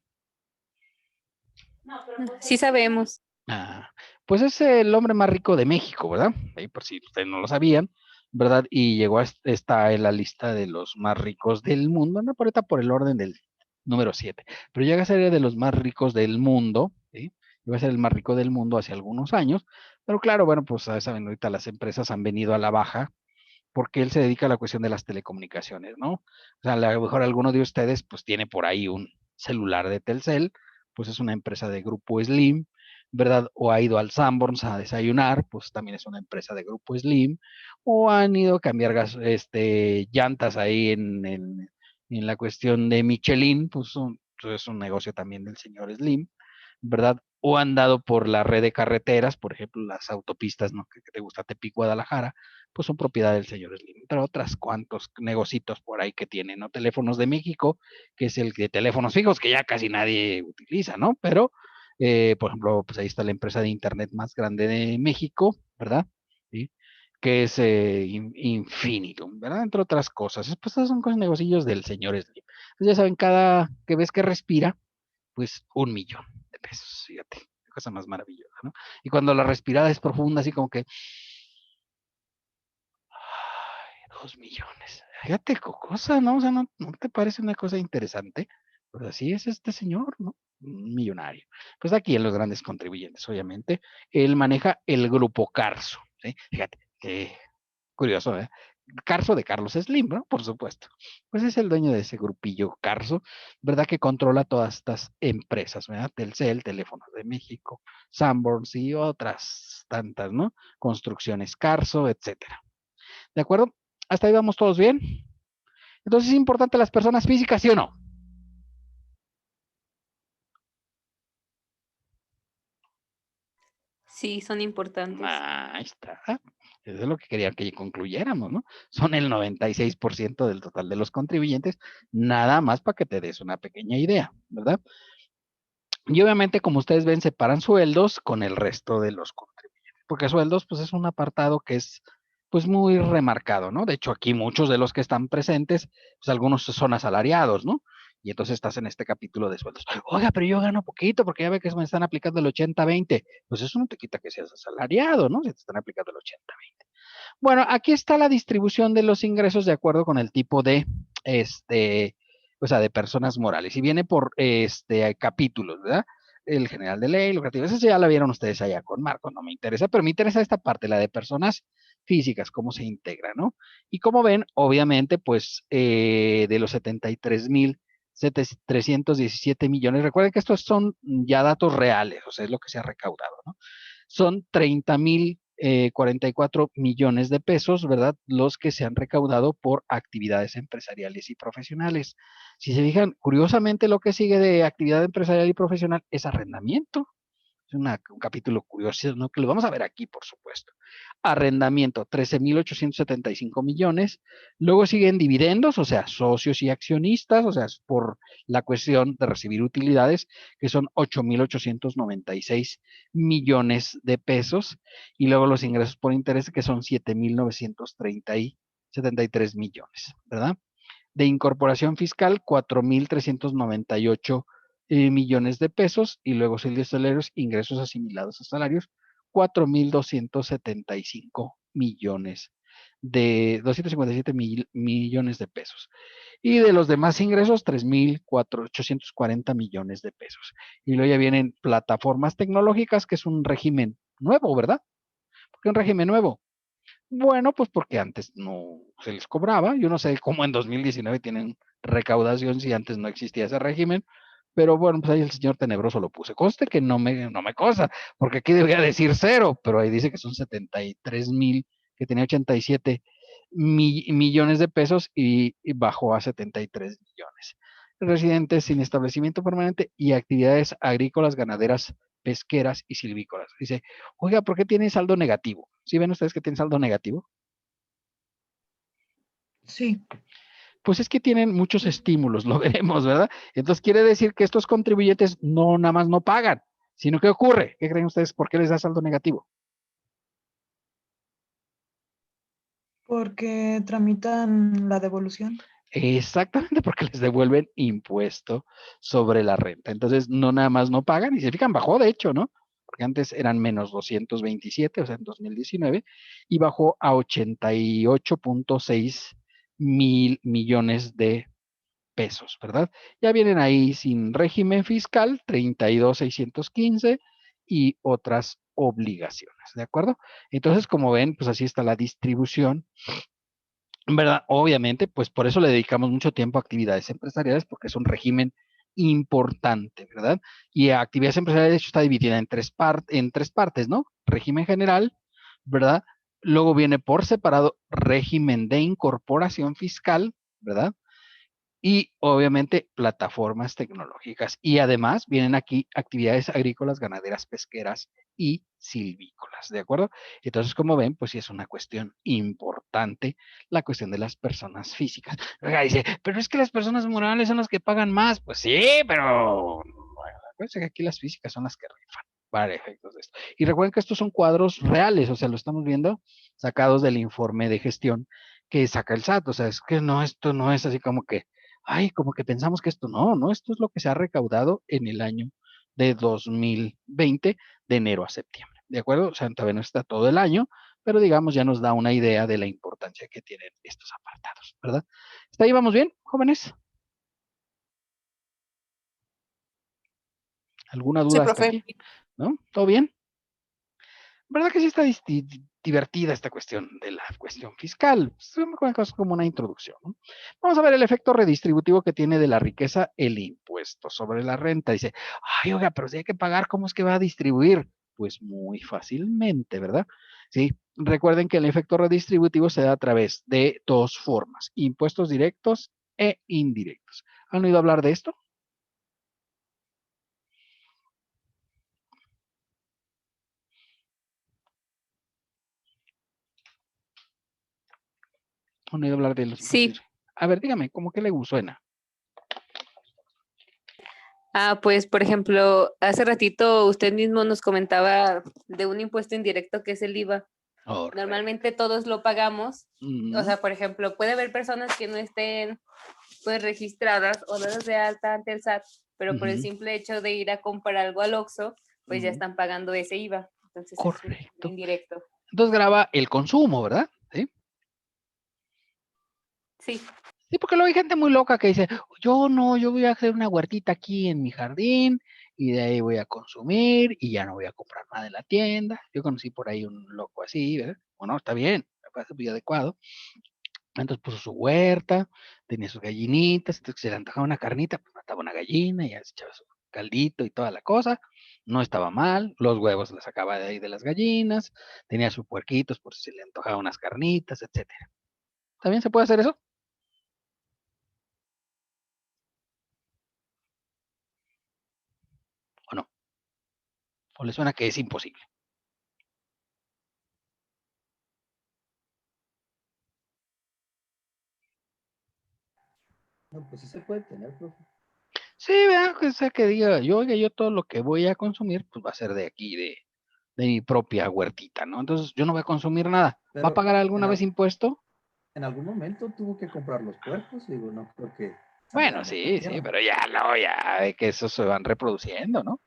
Sí sabemos. Ah, pues es el hombre más rico de México, ¿verdad? Ahí por si ustedes no lo sabían, ¿verdad? Y llegó está en la lista de los más ricos del mundo, no por ahorita por el orden del número 7, pero llega a ser de los más ricos del mundo, ¿sí? Iba a ser el más rico del mundo hace algunos años, pero claro, bueno, pues ya saben, ahorita las empresas han venido a la baja porque él se dedica a la cuestión de las telecomunicaciones, ¿no? O sea, a lo mejor alguno de ustedes pues tiene por ahí un celular de Telcel, pues es una empresa de Grupo Slim, ¿verdad? O ha ido al Sanborns a desayunar, pues también es una empresa de Grupo Slim, o han ido a cambiar llantas ahí en la cuestión de Michelin, pues es un negocio también del señor Slim, ¿verdad? O han dado por la red de carreteras, por ejemplo, las autopistas, ¿no? Que te gusta Tepic, Guadalajara, pues son propiedad del señor Slim, entre otras cuantos negocitos por ahí que tiene, ¿no? Teléfonos de México, que es el de teléfonos fijos, que ya casi nadie utiliza, ¿no? Pero, por ejemplo, pues ahí está la empresa de internet más grande de México, ¿verdad? ¿Sí? Que es Infinitum, ¿verdad? Entre otras cosas. Pues esos son negocios del señor Slim. Entonces ya saben, cada que ves que respira, pues 1 millón de pesos, fíjate, qué cosa más maravillosa, ¿no? Y cuando la respirada es profunda, así como que, 2 millones. Fíjate, cosa, ¿no? O sea, ¿no te parece una cosa interesante? Pues así es este señor, ¿no? Un millonario. Pues aquí en los grandes contribuyentes, obviamente, él maneja el grupo Carso, ¿sí? Fíjate, qué curioso, ¿eh? Carso de Carlos Slim, ¿no? Por supuesto. Pues es el dueño de ese grupillo Carso, ¿verdad? Que controla todas estas empresas, ¿verdad? Telcel, Teléfonos de México, Sanborns y otras tantas, ¿no? Construcciones Carso, etcétera. ¿De acuerdo? ¿Hasta ahí vamos todos bien? Entonces, ¿es importante las personas físicas, sí o no? Sí, son importantes. Ahí está. Eso es lo que quería que concluyéramos, ¿no? Son el 96% del total de los contribuyentes, nada más para que te des una pequeña idea, ¿verdad? Y obviamente, como ustedes ven, separan sueldos con el resto de los contribuyentes, porque sueldos, pues es un apartado que es, pues muy remarcado, ¿no? De hecho, aquí muchos de los que están presentes, pues algunos son asalariados, ¿no? Y entonces estás en este capítulo de sueldos. Oiga, pero yo gano poquito porque ya ve que me están aplicando el 80-20. Pues eso no te quita que seas asalariado, ¿no? Si te están aplicando el 80-20. Bueno, aquí está la distribución de los ingresos de acuerdo con el tipo de, o sea, de personas morales. Y viene por, capítulos, ¿verdad? El general de ley, lucrativo. Eso ya la vieron ustedes allá con Marco, no me interesa, pero me interesa esta parte, la de personas físicas, cómo se integra, ¿no? Y como ven, obviamente, pues, de los 73,317 millones, recuerden que estos son ya datos reales, o sea, es lo que se ha recaudado, ¿no? Son 30,044 millones de pesos, ¿verdad? Los que se han recaudado por actividades empresariales y profesionales. Si se fijan, curiosamente lo que sigue de actividad empresarial y profesional es arrendamiento. Es un capítulo curioso, ¿no? Que lo vamos a ver aquí, por supuesto. Arrendamiento, 13,875 millones. Luego siguen dividendos, o sea, socios y accionistas, o sea, es por la cuestión de recibir utilidades, que son 8,896 millones de pesos. Y luego los ingresos por interés, que son 7,973 millones, ¿verdad? De incorporación fiscal, 4,398 millones de pesos, y luego salarios, ingresos asimilados a salarios, 4,275 millones de 257 millones de pesos. Y de los demás ingresos, 3,840 millones de pesos. Y luego ya vienen plataformas tecnológicas, que es un régimen nuevo, ¿verdad? ¿Por qué un régimen nuevo? Bueno, pues porque antes no se les cobraba. Yo no sé cómo en 2019 tienen recaudación si antes no existía ese régimen, pero bueno, pues ahí el señor tenebroso lo puse. Conste que no me cosa, porque aquí debería decir 0, pero ahí dice que son 73,000, que tenía 87 millones de pesos y bajó a 73 millones. Residentes sin establecimiento permanente y actividades agrícolas, ganaderas, pesqueras y silvícolas. Dice, oiga, ¿por qué tiene saldo negativo? ¿Sí ven ustedes que tiene saldo negativo? Sí. Pues es que tienen muchos estímulos, lo veremos, ¿verdad? Entonces quiere decir que estos contribuyentes no nada más no pagan, Sino, ¿qué ocurre? ¿Qué creen ustedes? ¿Por qué les da saldo negativo? Porque tramitan la devolución. Exactamente, porque les devuelven impuesto sobre la renta. Entonces, no nada más no pagan, y se fijan, bajó de hecho, ¿no? Porque antes eran menos 227, o sea, en 2019, y bajó a 88.6 mil millones de pesos, ¿verdad? Ya vienen ahí sin régimen fiscal, 32,615 y otras obligaciones, ¿de acuerdo? Entonces, como ven, pues así está la distribución, ¿verdad? Obviamente, pues por eso le dedicamos mucho tiempo a actividades empresariales, porque es un régimen importante, ¿verdad? Y a actividades empresariales, de hecho, está dividida en tres partes, ¿no? Régimen general, ¿verdad? Luego viene por separado régimen de incorporación fiscal, ¿verdad? Y obviamente plataformas tecnológicas. Y además vienen aquí actividades agrícolas, ganaderas, pesqueras y silvícolas, ¿de acuerdo? Entonces, como ven, pues sí es una cuestión importante la cuestión de las personas físicas. Oiga, dice, pero es que las personas morales son las que pagan más. Pues sí, pero bueno, acuérdense que aquí las físicas son las que rifan para efectos de esto. Y recuerden que estos son cuadros reales, o sea, lo estamos viendo sacados del informe de gestión que saca el SAT. O sea, es que no, esto no es así como que ay, como que pensamos que esto no, esto es lo que se ha recaudado en el año de 2020, de enero a septiembre, ¿de acuerdo? O sea, todavía no está todo el año, pero digamos ya nos da una idea de la importancia que tienen estos apartados, ¿verdad? ¿Hasta ahí vamos bien, jóvenes? ¿Alguna Sí, duda hasta profe. aquí? ¿No? ¿Todo bien? ¿Verdad que sí está divertida esta cuestión de la cuestión fiscal? Son cosas como una introducción, ¿no? Vamos a ver el efecto redistributivo que tiene de la riqueza el impuesto sobre la renta. Dice, ay, oiga, pero si hay que pagar, ¿cómo es que va a distribuir? Pues muy fácilmente, ¿verdad? Sí, recuerden que el efecto redistributivo se da a través de dos formas, impuestos directos e indirectos. ¿Han oído hablar de esto? ¿Han oído hablar de los impuestos Sí. directos? A ver, dígame, ¿cómo que le suena? Pues por ejemplo, hace ratito usted mismo nos comentaba de un impuesto indirecto que es el IVA. Correcto. Normalmente todos lo pagamos. Ujú. O sea, por ejemplo, puede haber personas que no estén pues registradas o dadas de alta ante el SAT, pero por el Ujú. simple hecho de ir a comprar algo al Oxxo, pues ya Ujú. están pagando ese IVA. Entonces es un Correcto. indirecto. Entonces graba el consumo, ¿verdad? Sí. Sí. Sí, porque luego hay gente muy loca que dice, yo no, yo voy a hacer una huertita aquí en mi jardín y de ahí voy a consumir y ya no voy a comprar nada en la tienda. Yo conocí por ahí un loco así, ¿verdad? Bueno, está bien, me parece muy adecuado. Entonces puso su huerta, tenía sus gallinitas, entonces se le antojaba una carnita, pues mataba una gallina y ya se echaba su caldito y toda la cosa. No estaba mal, los huevos los sacaba de ahí de las gallinas, tenía sus puerquitos por si se le antojaba unas carnitas, etcétera. ¿También se puede hacer eso? ¿O no? ¿O le suena que es imposible? No, pues sí se puede tener, profe. Sí, ¿verdad? O sea, que diga, yo, oiga, yo todo lo que voy a consumir, pues va a ser de aquí, de mi propia huertita, ¿no? Entonces, yo no voy a consumir nada. ¿Va a Pero pagar alguna vez impuesto? en algún momento tuvo que comprar los puercos, digo, no creo que Bueno, salieran de otra sí, tierra. pero ya no, ya de que esos se van reproduciendo, ¿no?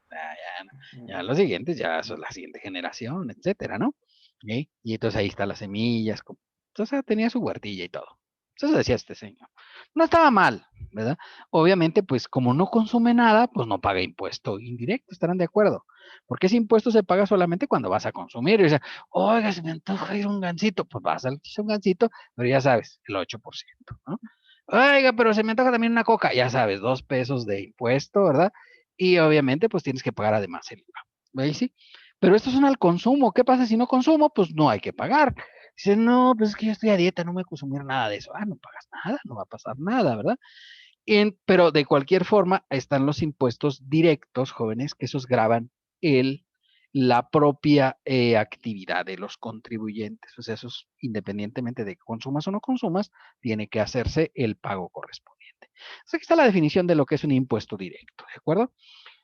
Ya los siguientes, ya son la siguiente generación, etcétera, ¿no? ¿Ok? Y entonces ahí están las semillas, entonces tenía su huertilla y todo. Entonces decía este señor. No estaba mal, ¿verdad? Obviamente, pues como no consume nada, pues no paga impuesto indirecto, estarán de acuerdo. Porque ese impuesto se paga solamente cuando vas a consumir. Y dice, oiga, se me antoja ir un gansito, pues vas a un gansito, pero ya sabes, el 8%, ¿no? Oiga, pero se me antoja también una coca, ya sabes, 2 pesos de impuesto, ¿verdad? Y obviamente, pues tienes que pagar además el IVA. ¿Veis? Sí. Pero estos son al consumo. ¿Qué pasa si no consumo? Pues no hay que pagar. Dice, no, pues es que yo estoy a dieta, no voy a consumir nada de eso. Ah, no pagas nada, no va a pasar nada, ¿verdad? Pero de cualquier forma, están los impuestos directos, jóvenes, que esos graban la propia actividad de los contribuyentes. O sea, esos, independientemente de que consumas o no consumas, tiene que hacerse el pago correspondiente. O sea, aquí está la definición de lo que es un impuesto directo, ¿de acuerdo?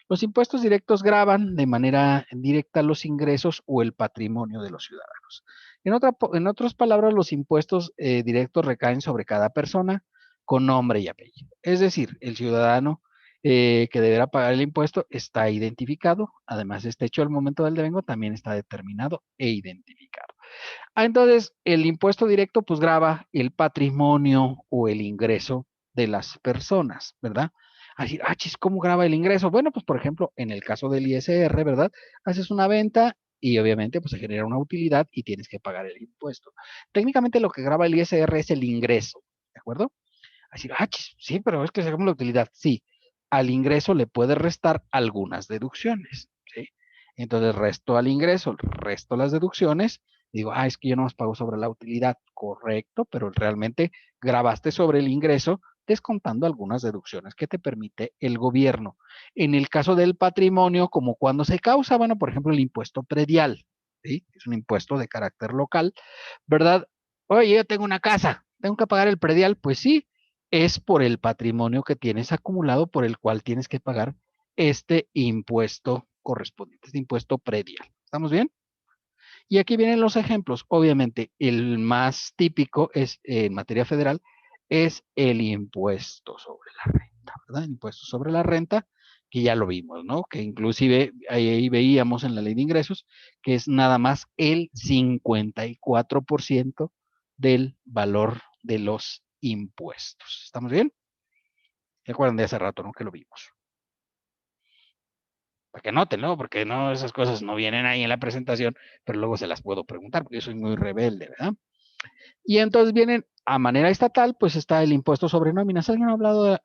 Los impuestos directos gravan de manera directa los ingresos o el patrimonio de los ciudadanos. En otras palabras, los impuestos directos recaen sobre cada persona con nombre y apellido. Es decir, el ciudadano que deberá pagar el impuesto está identificado, además este hecho al momento del devengo también está determinado e identificado. Entonces, el impuesto directo pues grava el patrimonio o el ingreso de las personas, ¿verdad? Así, chis, ¿cómo graba el ingreso? Bueno, pues por ejemplo, en el caso del ISR, ¿verdad? Haces una venta y obviamente pues se genera una utilidad y tienes que pagar el impuesto. Técnicamente lo que graba el ISR es el ingreso, ¿de acuerdo? Así, chis, sí, pero es que sacamos la utilidad. Sí, al ingreso le puedes restar algunas deducciones, ¿sí? Entonces resto al ingreso, resto las deducciones, digo, es que yo nomás pago sobre la utilidad, correcto, pero realmente grabaste sobre el ingreso descontando algunas deducciones que te permite el gobierno. En el caso del patrimonio, como cuando se causa, bueno, por ejemplo, el impuesto predial, ¿sí? Es un impuesto de carácter local, ¿verdad? Oye, yo tengo una casa, ¿tengo que pagar el predial? Pues sí, es por el patrimonio que tienes acumulado por el cual tienes que pagar este impuesto correspondiente, este impuesto predial. ¿Estamos bien? Y aquí vienen los ejemplos. Obviamente, el más típico es en materia federal es el impuesto sobre la renta, ¿verdad? El impuesto sobre la renta, que ya lo vimos, ¿no? Que inclusive ahí veíamos en la ley de ingresos que es nada más el 54% del valor de los impuestos. ¿Estamos bien? ¿Se acuerdan de hace rato, no? Que lo vimos. Para que noten, ¿no? Porque no, esas cosas no vienen ahí en la presentación, pero luego se las puedo preguntar, porque yo soy muy rebelde, ¿verdad? Y entonces vienen a manera estatal, pues está el impuesto sobre nóminas. ¿Alguien ha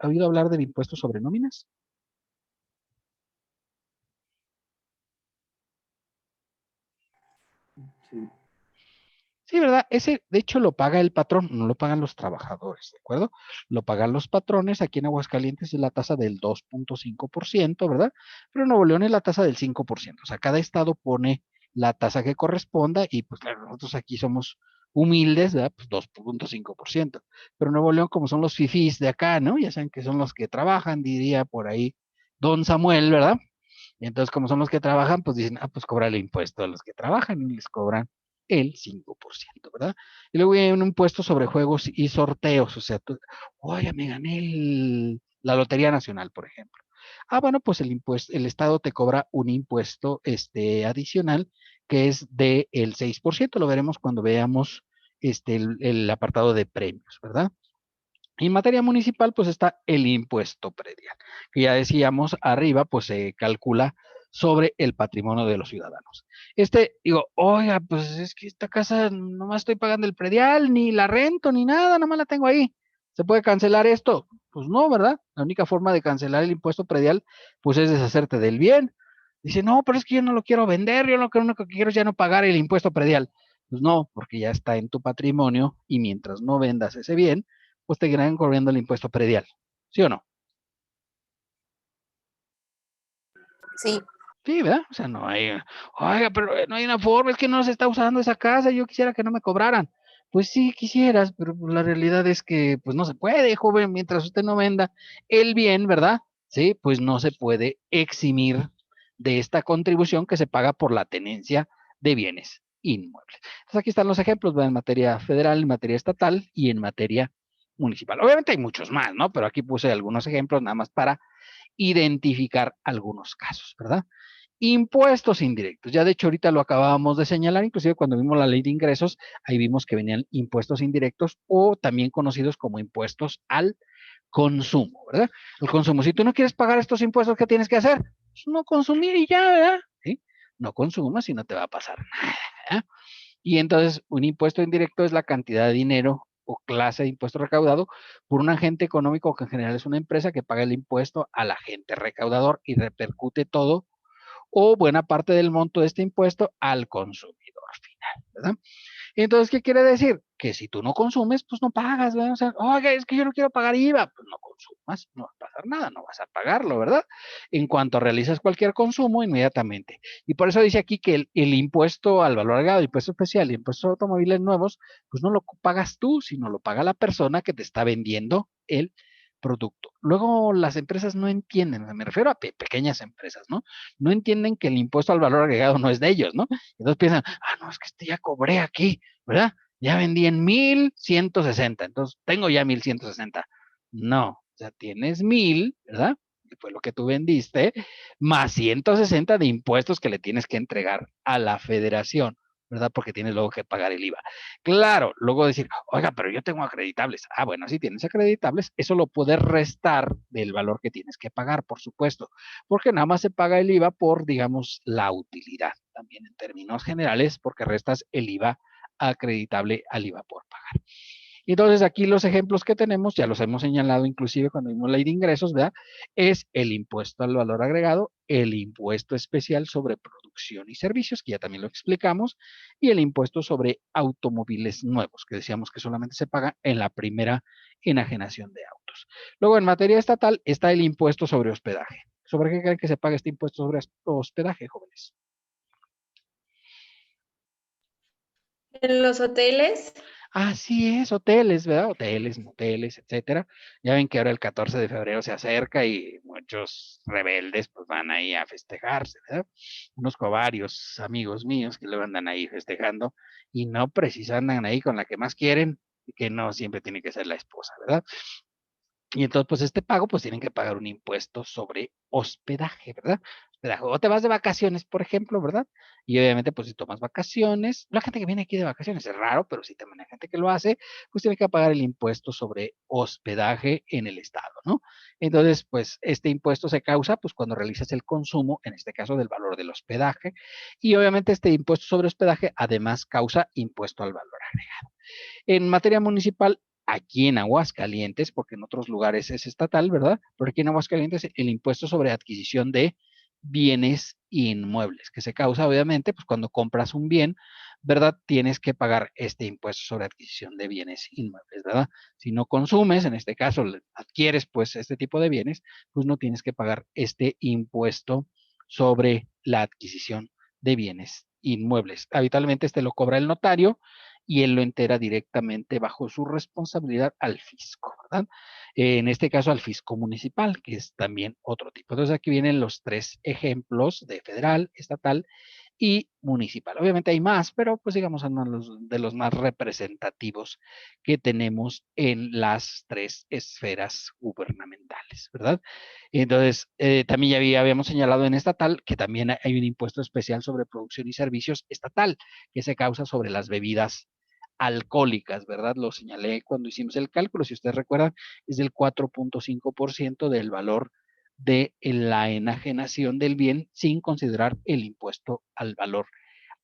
oído hablar del impuesto sobre nóminas? Sí. Sí, ¿verdad? Ese, de hecho, lo paga el patrón, no lo pagan los trabajadores, ¿de acuerdo? Lo pagan los patrones. Aquí en Aguascalientes es la tasa del 2.5%, ¿verdad? Pero en Nuevo León es la tasa del 5%. O sea, cada estado pone la tasa que corresponda y pues claro, nosotros aquí somos humildes, ¿verdad? Pues 2.5%. Pero Nuevo León, como son los fifís de acá, ¿no? Ya saben que son los que trabajan, diría por ahí Don Samuel, ¿verdad? Y entonces, como son los que trabajan, pues dicen, pues cobra el impuesto a los que trabajan y les cobran el 5%, ¿verdad? Y luego hay un impuesto sobre juegos y sorteos, o sea, oye, me gané la Lotería Nacional, por ejemplo. Bueno, pues el Estado te cobra un impuesto adicional que es del 6%, lo veremos cuando veamos el apartado de premios, ¿verdad? En materia municipal, pues está el impuesto predial, que ya decíamos arriba, pues se calcula sobre el patrimonio de los ciudadanos. Digo, oiga, pues es que esta casa no estoy pagando el predial, ni la rento, ni nada, nomás la tengo ahí. ¿Se puede cancelar esto? Pues no, ¿verdad? La única forma de cancelar el impuesto predial, pues es deshacerte del bien. Dice, no, pero es que yo no lo quiero vender, yo lo único que quiero es ya no pagar el impuesto predial. Pues no, porque ya está en tu patrimonio y mientras no vendas ese bien, pues te irán cobrando el impuesto predial. ¿Sí o no? Sí. Sí, ¿verdad? O sea, no hay, oiga, pero no hay una forma, es que no se está usando esa casa, yo quisiera que no me cobraran. Pues sí, quisieras, pero la realidad es que pues no se puede, joven, mientras usted no venda el bien, ¿verdad? Sí, pues no se puede eximir de esta contribución que se paga por la tenencia de bienes inmuebles. Entonces aquí están los ejemplos, ¿verdad? En materia federal, en materia estatal y en materia municipal. Obviamente hay muchos más, ¿no? Pero aquí puse algunos ejemplos nada más para identificar algunos casos, ¿verdad? Impuestos indirectos. Ya de hecho ahorita lo acabábamos de señalar, inclusive cuando vimos la ley de ingresos, ahí vimos que venían impuestos indirectos o también conocidos como impuestos al consumo, ¿verdad? El consumo. Si tú no quieres pagar estos impuestos, ¿qué tienes que hacer? Pues no consumir y ya, ¿verdad? ¿Sí? No consumas y no te va a pasar nada, ¿verdad? Y entonces un impuesto indirecto es la cantidad de dinero o clase de impuesto recaudado por un agente económico que en general es una empresa que paga el impuesto al agente recaudador y repercute todo o buena parte del monto de este impuesto al consumidor final, ¿verdad? Entonces, ¿qué quiere decir? Que si tú no consumes, pues no pagas, ¿verdad? O sea, oiga, es que yo no quiero pagar IVA, pues no consumas, no va a pasar nada, no vas a pagarlo, ¿verdad? En cuanto realizas cualquier consumo, inmediatamente. Y por eso dice aquí que el impuesto al valor agregado, el impuesto especial y impuestos a automóviles nuevos, pues no lo pagas tú, sino lo paga la persona que te está vendiendo el producto. Luego las empresas no entienden, me refiero a pequeñas empresas, ¿no? No entienden que el impuesto al valor agregado no es de ellos, ¿no? Entonces piensan, no, es que ya cobré aquí, ¿verdad? Ya vendí en 1,160, entonces tengo ya 1,160. No, o sea, tienes 1,000, ¿verdad? Que fue lo que tú vendiste, más 160 de impuestos que le tienes que entregar a la federación, ¿verdad? Porque tienes luego que pagar el IVA. Claro, luego decir, oiga, pero yo tengo acreditables. Bueno, si tienes acreditables, eso lo puedes restar del valor que tienes que pagar, por supuesto, porque nada más se paga el IVA por, digamos, la utilidad, también en términos generales, porque restas el IVA acreditable al IVA por pagar. Entonces, aquí los ejemplos que tenemos, ya los hemos señalado inclusive cuando vimos ley de ingresos, ¿verdad? Es el impuesto al valor agregado, el impuesto especial sobre producción y servicios, que ya también lo explicamos, y el impuesto sobre automóviles nuevos, que decíamos que solamente se paga en la primera enajenación de autos. Luego, en materia estatal, está el impuesto sobre hospedaje. ¿Sobre qué creen que se paga este impuesto sobre hospedaje, jóvenes? En los hoteles. Así es, hoteles, ¿verdad? Hoteles, moteles, etcétera. Ya ven que ahora el 14 de febrero se acerca y muchos rebeldes pues van ahí a festejarse, ¿verdad? Conozco a varios amigos míos que luego andan ahí festejando y no precisamente andan ahí con la que más quieren y que no siempre tiene que ser la esposa, ¿verdad? Y entonces, pues este pago, pues tienen que pagar un impuesto sobre hospedaje, ¿verdad? Hospedaje. O te vas de vacaciones, por ejemplo, ¿verdad? Y obviamente, pues si tomas vacaciones, la gente que viene aquí de vacaciones es raro, pero sí también hay gente que lo hace, pues tiene que pagar el impuesto sobre hospedaje en el estado, ¿no? Entonces, pues este impuesto se causa, pues cuando realizas el consumo, en este caso del valor del hospedaje, y obviamente este impuesto sobre hospedaje además causa impuesto al valor agregado. En materia municipal, aquí en Aguascalientes, porque en otros lugares es estatal, ¿verdad? Pero aquí en Aguascalientes el impuesto sobre adquisición de bienes inmuebles, que se causa obviamente, pues cuando compras un bien, ¿verdad? Tienes que pagar este impuesto sobre adquisición de bienes inmuebles, ¿verdad? Si no consumes, en este caso adquieres pues este tipo de bienes, pues no tienes que pagar este impuesto sobre la adquisición de bienes inmuebles. Habitualmente este lo cobra el notario y él lo entera directamente bajo su responsabilidad al fisco, ¿verdad? En este caso al fisco municipal, que es también otro tipo. Entonces aquí vienen los tres ejemplos de federal, estatal y municipal. Obviamente hay más, pero pues digamos son de los más representativos que tenemos en las tres esferas gubernamentales, ¿verdad? Entonces, también ya habíamos señalado en estatal que también hay un impuesto especial sobre producción y servicios estatal que se causa sobre las bebidas alcohólicas, ¿verdad? Lo señalé cuando hicimos el cálculo, si ustedes recuerdan, es del 4.5% del valor de la enajenación del bien sin considerar el impuesto al valor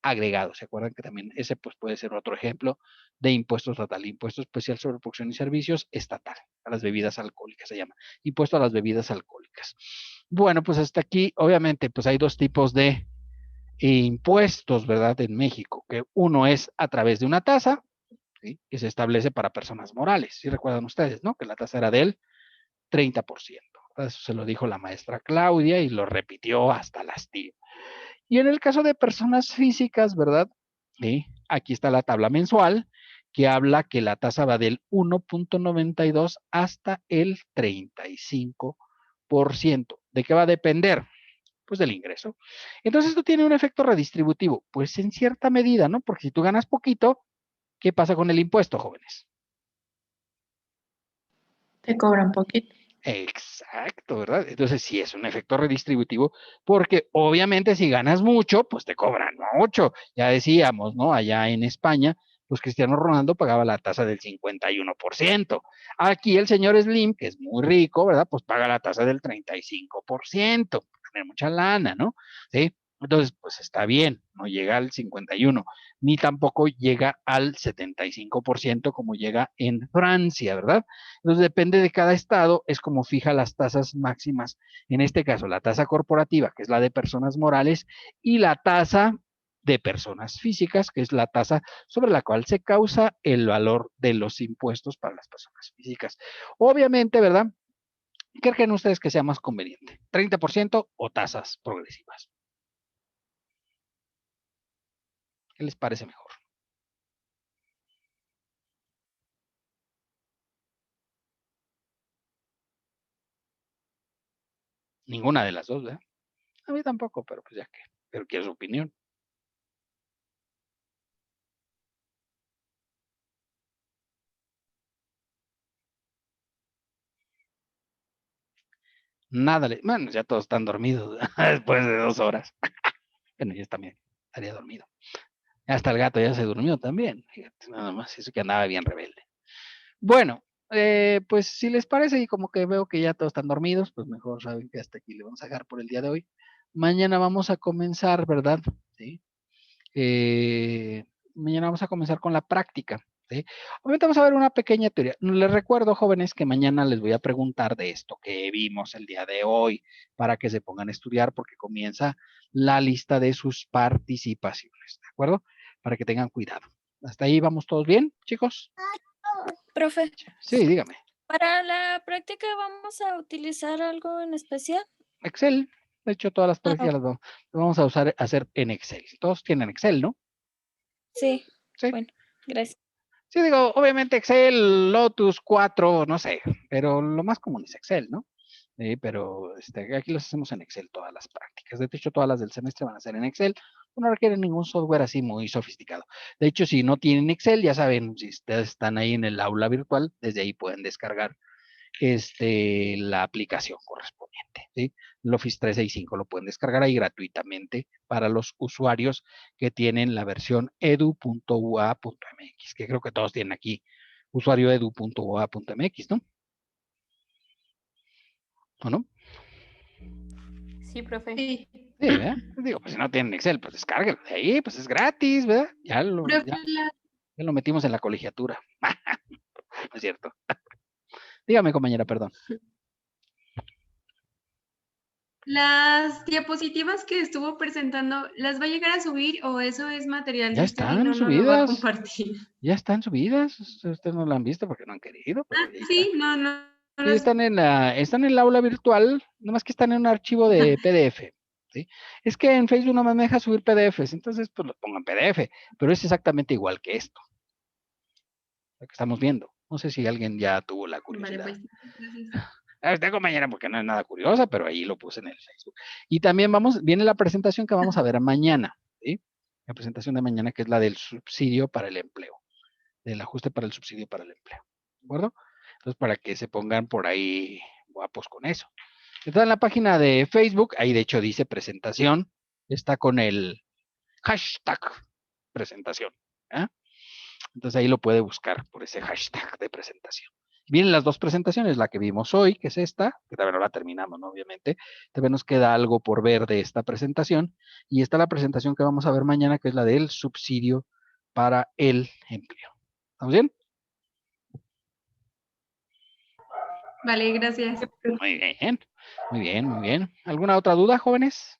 agregado. ¿Se acuerdan que también ese pues, puede ser otro ejemplo de impuesto estatal? Impuesto especial sobre producción y servicios estatal, a las bebidas alcohólicas se llama. Impuesto a las bebidas alcohólicas. Bueno, pues hasta aquí, obviamente, pues hay dos tipos de impuestos, ¿verdad? En México, que uno es a través de una tasa, ¿sí? Que se establece para personas morales. ¿Sí recuerdan ustedes, no? Que la tasa era del 30%. Eso se lo dijo la maestra Claudia y lo repitió hasta el hastío. Y en el caso de personas físicas, ¿verdad? ¿Sí? Aquí está la tabla mensual que habla que la tasa va del 1.92 hasta el 35%. ¿De qué va a depender? Pues del ingreso. Entonces esto tiene un efecto redistributivo, pues en cierta medida, ¿no? Porque si tú ganas poquito, ¿qué pasa con el impuesto, jóvenes? Te cobran poquito. Exacto, ¿verdad? Entonces sí es un efecto redistributivo porque obviamente si ganas mucho, pues te cobran mucho. Ya decíamos, ¿no? Allá en España, pues Cristiano Ronaldo pagaba la tasa del 51%. Aquí el señor Slim, que es muy rico, ¿verdad? Pues paga la tasa del 35%. Tiene mucha lana, ¿no? ¿Sí? Entonces, pues está bien, no llega al 51, ni tampoco llega al 75% como llega en Francia, ¿verdad? Entonces, depende de cada estado, es como fija las tasas máximas. En este caso, la tasa corporativa, que es la de personas morales, y la tasa de personas físicas, que es la tasa sobre la cual se causa el valor de los impuestos para las personas físicas. Obviamente, ¿verdad? ¿Qué creen ustedes que sea más conveniente? ¿30% o tasas progresivas? ¿Qué les parece mejor? Ninguna de las dos, ¿verdad? A mí tampoco, pero pues ya que, pero quiero su opinión. Nada, bueno, ya todos están dormidos después de 2 horas. Bueno, yo también estaría dormido. Hasta el gato ya se durmió también. Fíjate, nada más, eso que andaba bien rebelde. Bueno, pues si les parece y como que veo que ya todos están dormidos, pues mejor saben que hasta aquí le vamos a dejar por el día de hoy. Mañana vamos a comenzar, ¿verdad? Sí. Mañana vamos a comenzar con la práctica. ¿Sí? Obviamente vamos a ver una pequeña teoría. Les recuerdo, jóvenes, que mañana les voy a preguntar de esto que vimos el día de hoy para que se pongan a estudiar porque comienza la lista de sus participaciones, ¿de acuerdo? Para que tengan cuidado. ¿Hasta ahí vamos todos bien, chicos? Profe, Sí, dígame. para la práctica vamos a utilizar algo en especial. Excel. De hecho, todas las prácticas las vamos a hacer en Excel. Todos tienen Excel, ¿no? Sí. Sí. Bueno, gracias. Sí, digo, obviamente Excel, Lotus 4, no sé, pero lo más común es Excel, ¿no? Pero aquí los hacemos en Excel todas las prácticas. De hecho, todas las del semestre van a ser en Excel. No requieren ningún software así muy sofisticado. De hecho, si no tienen Excel, ya saben, si ustedes están ahí en el aula virtual, desde ahí pueden descargar la aplicación correspondiente. ¿Sí? El Office 365 lo pueden descargar ahí gratuitamente para los usuarios que tienen la versión edu.ua.mx, que creo que todos tienen aquí usuario edu.ua.mx, ¿no? ¿O no? Sí, profe. Sí. Sí, ¿verdad? Digo, pues si no tienen Excel, pues descárguenlo de ahí, pues es gratis, ¿verdad? Ya lo metimos en la colegiatura. No es cierto. Dígame, compañera, perdón. Las diapositivas que estuvo presentando, ¿las va a llegar a subir o eso es material Ya de usted y están no nos lo va a subidas. compartir? Ya están subidas. Ustedes no la han visto porque no han querido, pero ahí Sí, está. no Sí, las- están en el aula virtual, nomás que están en un archivo de PDF. ¿Sí? Es que en Facebook no me deja subir PDFs, entonces pues lo pongo en PDF, pero es exactamente igual que esto, lo que estamos viendo. No sé si alguien ya tuvo la Vale, curiosidad. pues, gracias. Esta compañera, porque no es nada curiosa, pero ahí lo puse en el Facebook. Y también viene la presentación que vamos a ver mañana, ¿sí? La presentación de mañana, que es la del subsidio para el empleo, del ajuste para el subsidio para el empleo, ¿de acuerdo? Entonces, para que se pongan por ahí guapos con eso. Está en la página de Facebook, ahí de hecho dice presentación, está con el hashtag presentación. ¿eh? Entonces ahí lo puede buscar por ese hashtag de presentación. Vienen las dos presentaciones, la que vimos hoy, que es esta, que todavía no la terminamos, ¿no? Obviamente. Todavía nos queda algo por ver de esta presentación. Y está la presentación que vamos a ver mañana, que es la del subsidio para el empleo. ¿Estamos bien? Vale, gracias. Muy bien, muy bien, muy bien. ¿Alguna otra duda, jóvenes?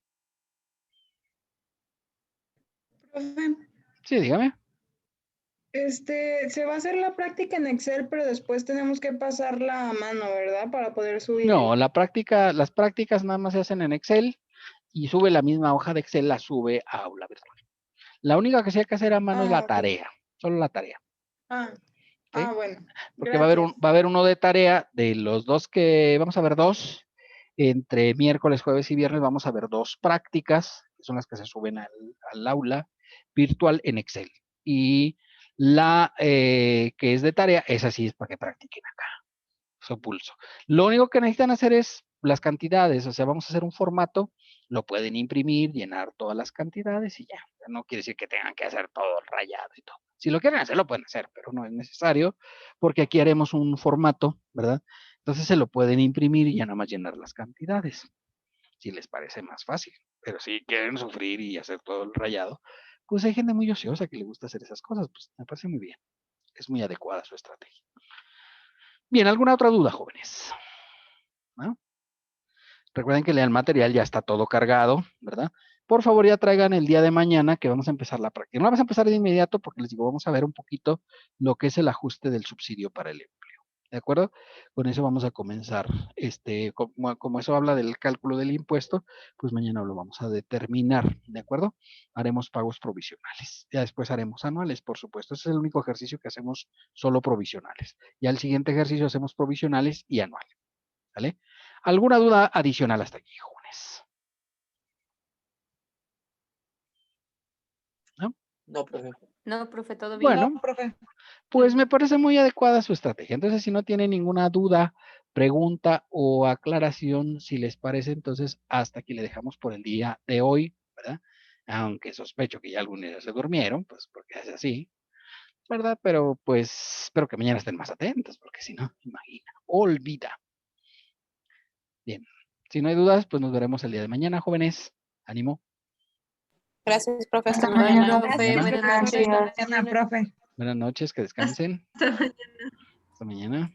Profe, Sí, dígame. se va a hacer la práctica en Excel, pero después tenemos que pasarla a mano, ¿verdad? Para poder subir. No, las prácticas nada más se hacen en Excel y sube la misma hoja de Excel, la sube a aula virtual. La única que sí hay que hacer a mano es la ok. tarea, solo la tarea. ¿sí? Bueno. Porque va a haber uno de tarea de los dos que, vamos a ver dos, entre miércoles, jueves y viernes vamos a ver dos prácticas, que son las que se suben al aula virtual en Excel. Y la que es de tarea, esa sí es para que practiquen acá. Su pulso. Lo único que necesitan hacer es las cantidades, o sea, vamos a hacer un formato, lo pueden imprimir, llenar todas las cantidades y ya. No quiere decir que tengan que hacer todo rayado y todo. Si lo quieren hacer, lo pueden hacer, pero no es necesario porque aquí haremos un formato, ¿verdad? Entonces se lo pueden imprimir y ya nada más llenar las cantidades, si les parece más fácil. Pero si quieren sufrir y hacer todo el rayado, pues hay gente muy ociosa que le gusta hacer esas cosas, pues me parece muy bien. Es muy adecuada su estrategia. Bien, ¿alguna otra duda, jóvenes? ¿No? Recuerden que el material ya está todo cargado, ¿verdad? Por favor, ya traigan el día de mañana que vamos a empezar la práctica. No vamos a empezar de inmediato porque les digo, vamos a ver un poquito lo que es el ajuste del subsidio para el empleo. ¿De acuerdo? Con eso vamos a comenzar. Como eso habla del cálculo del impuesto, pues mañana lo vamos a determinar. ¿De acuerdo? Haremos pagos provisionales. Ya después haremos anuales, por supuesto. Ese es el único ejercicio que hacemos solo provisionales. Ya el siguiente ejercicio hacemos provisionales y anuales. ¿Vale? ¿Alguna duda adicional hasta aquí, jóvenes? ¿No? No, profe. No, profe, todo bien. Bueno, No, profe. pues me parece muy adecuada su estrategia. Entonces, si no tienen ninguna duda, pregunta o aclaración, si les parece, entonces hasta aquí le dejamos por el día de hoy, ¿verdad? Aunque sospecho que ya algunos se durmieron, pues porque es así, ¿verdad? Pero pues espero que mañana estén más atentos, porque si no, imagina, olvida. Bien, si no hay dudas, pues nos veremos el día de mañana, jóvenes. Ánimo. Gracias, profe. Hasta Bueno, mañana. profe, Mañana. buenas noches. Gracias, mañana, profe. Buenas noches, que descansen. Hasta mañana. Hasta mañana.